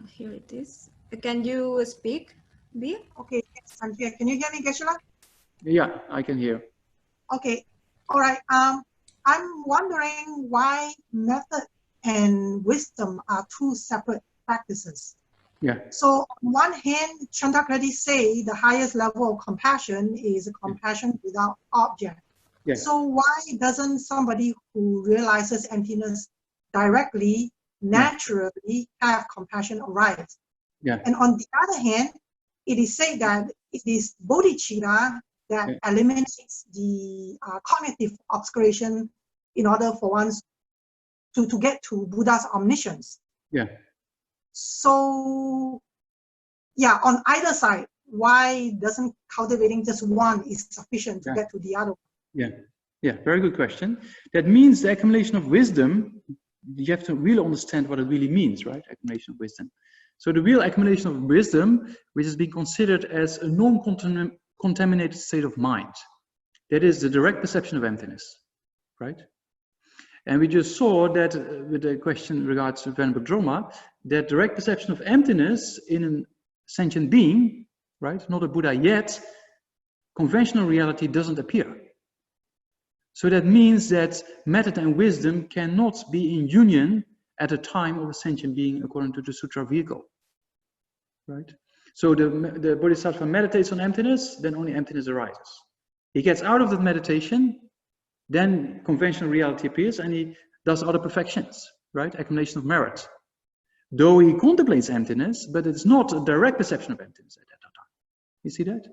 Speaker 1: Here it is. Can you speak, B?
Speaker 6: Okay, yes, I'm here. Can you hear me, Geshe?
Speaker 2: Yeah, I can hear.
Speaker 6: Okay, all right. I'm wondering why method and wisdom are two separate practices.
Speaker 2: Yeah.
Speaker 6: So on one hand, Chantakriti say the highest level of compassion is compassion without object.
Speaker 2: Yeah.
Speaker 6: So why doesn't somebody who realizes emptiness directly, naturally have compassion arise?
Speaker 2: Yeah.
Speaker 6: And on the other hand, it is said that it is bodhicitta that eliminates the cognitive obscuration in order for one to get to Buddha's omniscience.
Speaker 2: Yeah.
Speaker 6: So, yeah, on either side, why doesn't cultivating just one is sufficient to get to the other?
Speaker 2: Yeah. Yeah. Very good question. That means the accumulation of wisdom, you have to really understand what it really means, right? Accumulation of wisdom. So the real accumulation of wisdom, which is being considered as a non-contaminated state of mind, that is the direct perception of emptiness, right? And we just saw that with the question regards to Venerable Droma, that direct perception of emptiness in a sentient being, right, not a Buddha yet, conventional reality doesn't appear. So that means that method and wisdom cannot be in union at the time of a sentient being according to the sutra vehicle, right? So the Bodhisattva meditates on emptiness, then only emptiness arises. He gets out of that meditation, then conventional reality appears and he does other perfections, right? Accumulation of merit. Though he contemplates emptiness, but it's not a direct perception of emptiness at that time. You see that?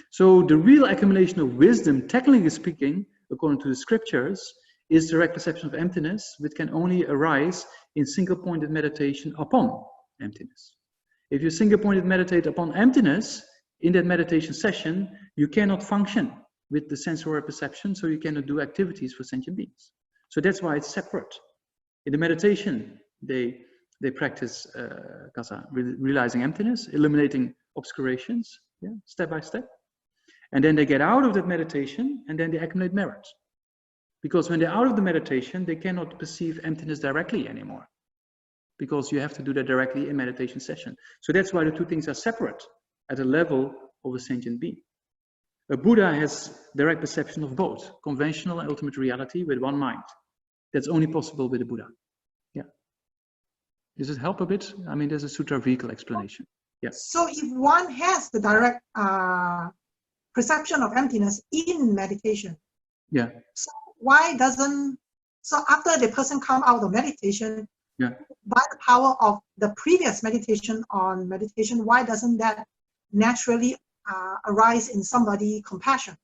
Speaker 2: So the real accumulation of wisdom, technically speaking, according to the scriptures, is direct perception of emptiness, which can only arise in single-pointed meditation upon emptiness. If you single-pointed meditate upon emptiness, in that meditation session, you cannot function with the sensory perception, so you cannot do activities for sentient beings. So that's why it's separate. In the meditation, they practice realizing emptiness, eliminating obscurations, step by step. And then they get out of that meditation and then they accumulate merit. Because when they're out of the meditation, they cannot perceive emptiness directly anymore. Because you have to do that directly in meditation session. So that's why the two things are separate at the level of a sentient being. A Buddha has direct perception of both, conventional and ultimate reality with one mind. That's only possible with a Buddha. Yeah. Does it help a bit? I mean, there's a sutra vehicle explanation. Yeah.
Speaker 6: So if one has the direct perception of emptiness in meditation,
Speaker 2: yeah.
Speaker 6: So why doesn't, so after the person come out of meditation, by the power of the previous meditation on meditation, why doesn't that naturally arise in somebody compassion?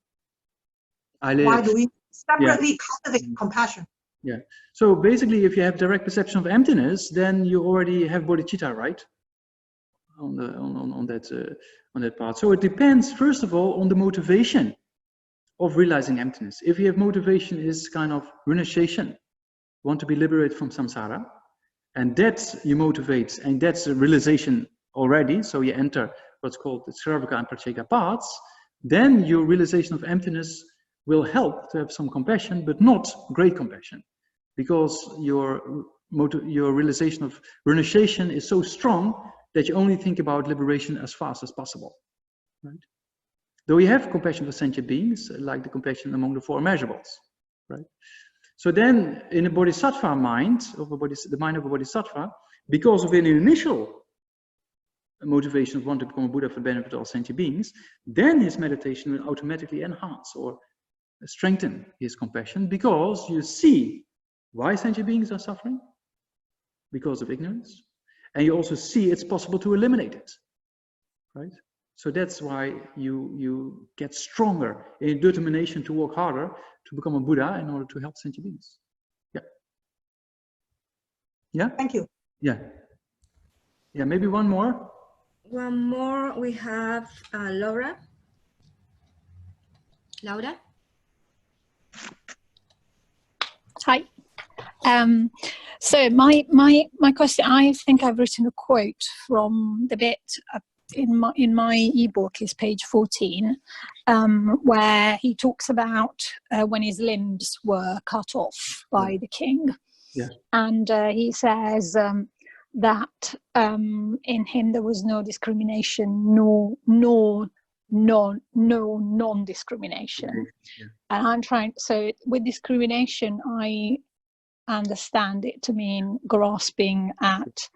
Speaker 6: Why do we separately cultivate compassion?
Speaker 2: Yeah. So basically, if you have direct perception of emptiness, then you already have bodhicitta, right? On that part. So it depends, first of all, on the motivation of realizing emptiness. If you have motivation is kind of renunciation, want to be liberated from samsara, and that's you motivate, and that's a realization already. So you enter what's called the Sravaka and Pracheka paths. Then your realization of emptiness will help to have some compassion, but not great compassion, because your realization of renunciation is so strong that you only think about liberation as fast as possible, right? Though we have compassion for sentient beings, like the compassion among the four immeasurables, right? So then, in a bodhisattva mind, the mind of a bodhisattva, because of an initial motivation of wanting to become a Buddha for the benefit of all sentient beings, then his meditation will automatically enhance or strengthen his compassion, because you see why sentient beings are suffering, because of ignorance, and you also see it's possible to eliminate it, right? So that's why you get stronger in determination to work harder to become a Buddha in order to help sentient beings. Yeah. Yeah?
Speaker 6: Thank you.
Speaker 2: Yeah. Yeah, maybe one more.
Speaker 1: One more, we have Laura. Laura?
Speaker 7: Hi. So my question, I think I've written a quote from the bit in my ebook is page 14, where he talks about when his limbs were cut off by the king.
Speaker 2: Yeah. And
Speaker 7: he says that in him there was no discrimination, no non-discrimination.
Speaker 2: Yeah.
Speaker 7: And I'm trying, so with discrimination, I understand it to mean grasping at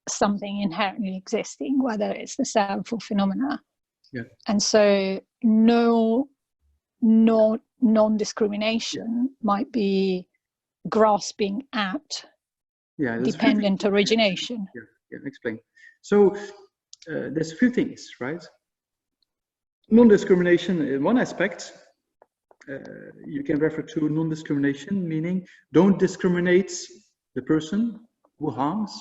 Speaker 7: something inherently existing, whether it's the self or phenomena.
Speaker 2: Yeah.
Speaker 7: And so non-discrimination might be grasping at dependent origination.
Speaker 2: Yeah, explain. So there's a few things, right? Non-discrimination in one aspect, you can refer to non-discrimination, meaning don't discriminate the person who harms,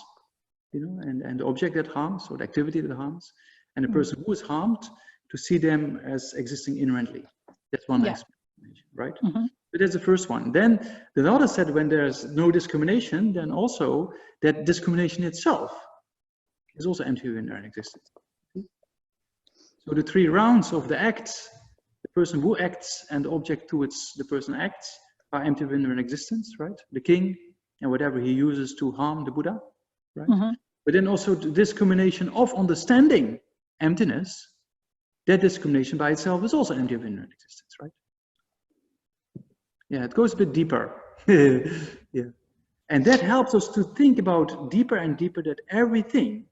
Speaker 2: and the object that harms or the activity that harms, and the person who is harmed, to see them as existing inherently. That's one explanation, right? But that's the first one. Then the other said, when there's no discrimination, then also that discrimination itself is also empty of inherent existence. So the three rounds of the acts, the person who acts and the object to which the person acts, are empty of inherent existence, right? The king and whatever he uses to harm the Buddha, right? But then also the discrimination of understanding emptiness, that discrimination by itself is also empty of inherent existence, right? Yeah, it goes a bit deeper. Yeah. And that helps us to think about deeper and deeper that everything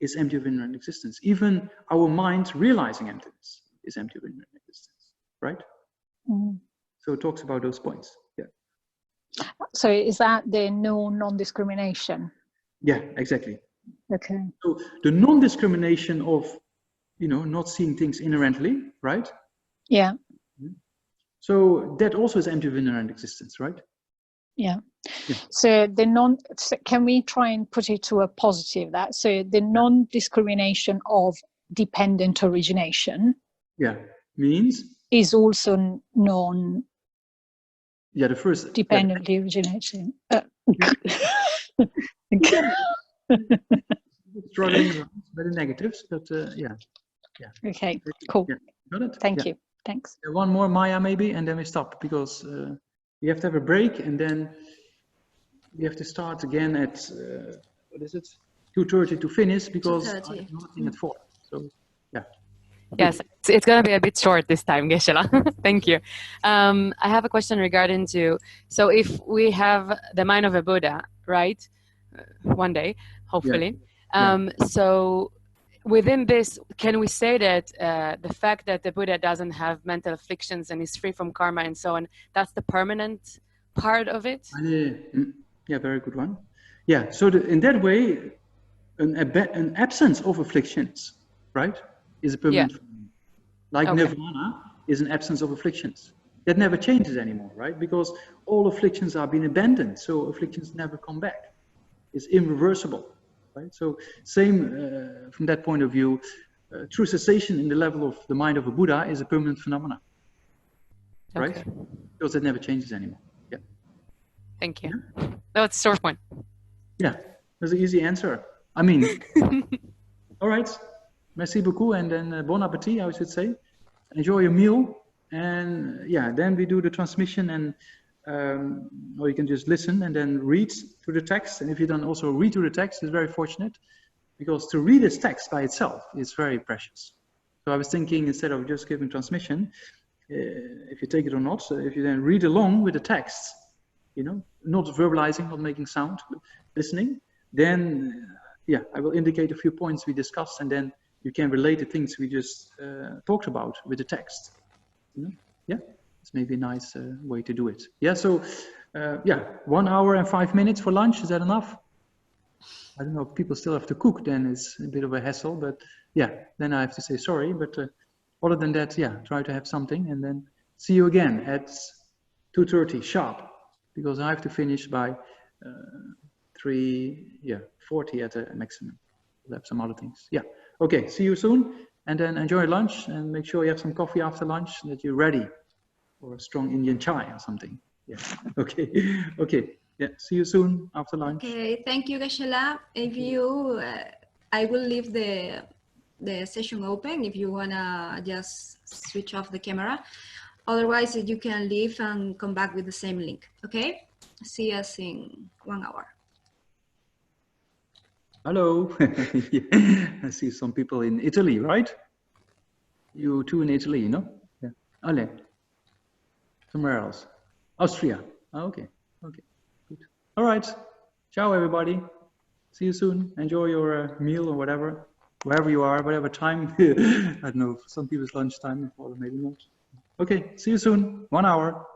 Speaker 2: is empty of inherent existence. Even our mind realizing emptiness is empty of inherent existence, right? So it talks about those points. Yeah.
Speaker 7: So is that the non-discrimination?
Speaker 2: Yeah, exactly.
Speaker 7: Okay.
Speaker 2: So the non-discrimination of, not seeing things inherently, right?
Speaker 7: Yeah.
Speaker 2: So that also is empty of inherent existence, right?
Speaker 7: Yeah. So can we try and put it to a positive that? So the non-discrimination of dependent origination.
Speaker 2: Yeah. Means?
Speaker 7: Is also
Speaker 2: the first.
Speaker 7: Dependently originating.
Speaker 2: Struggling with the negatives, but yeah.
Speaker 7: Okay, cool.
Speaker 2: Yeah. Got it?
Speaker 7: Thank you. Thanks.
Speaker 2: One more Maya maybe, and then we stop, because we have to have a break, and then we have to start again at, what is it? 2:30 to finish, because I have nothing at 4. So, yeah. Okay.
Speaker 8: Yes, it's going to be a bit short this time, Geshe. Thank you. I have a question regarding to, so if we have the mind of a Buddha, right? One day, hopefully. So within this, can we say that the fact that the Buddha doesn't have mental afflictions and is free from karma and so on, that's the permanent part of it?
Speaker 2: Yeah, very good one. Yeah, so in that way, an absence of afflictions, right, is a permanent phenomenon. Like nirvana is an absence of afflictions. That never changes anymore, right? Because all afflictions are being abandoned, so afflictions never come back. It's irreversible, right? So same from that point of view, true cessation in the level of the mind of a Buddha is a permanent phenomenon, right? Because it never changes anymore. Yeah.
Speaker 8: Thank you. That's a short one.
Speaker 2: Yeah, that's an easy answer. I mean, all right. Merci beaucoup, and then bon appétit, I should say. Enjoy your meal, and yeah, then we do the transmission, and or you can just listen and then read through the text. And if you don't also read through the text, it's very fortunate, because to read this text by itself is very precious. So I was thinking, instead of just giving transmission, if you take it or not, so if you then read along with the text, not verbalizing, not making sound, but listening, then yeah, I will indicate a few points we discussed, and then you can relate the things we just talked about with the text. Yeah, it's maybe a nice way to do it. Yeah, so yeah, 1 hour and 5 minutes for lunch. Is that enough? I don't know if people still have to cook, then it's a bit of a hassle, but yeah, then I have to say sorry. But other than that, yeah, try to have something, and then see you again at 2:30 sharp, because I have to finish by 3:40 at the maximum. We'll have some other things. Yeah. Okay, see you soon, and then enjoy lunch, and make sure you have some coffee after lunch, that you're ready for a strong Indian chai or something. Yeah. Okay. Okay. Yeah. See you soon after lunch.
Speaker 1: Okay. Thank you, Geshe. If you, I will leave the session open if you wanna just switch off the camera. Otherwise, you can leave and come back with the same link. Okay. See us in 1 hour.
Speaker 2: Hello. I see some people in Italy, right? You too in Italy, no? Yeah. Ale. Somewhere else. Austria. Oh, okay. Okay. Good. All right. Ciao, everybody. See you soon. Enjoy your meal or whatever, wherever you are, whatever time. I don't know, for some people's lunchtime, or maybe not. Okay, see you soon. 1 hour.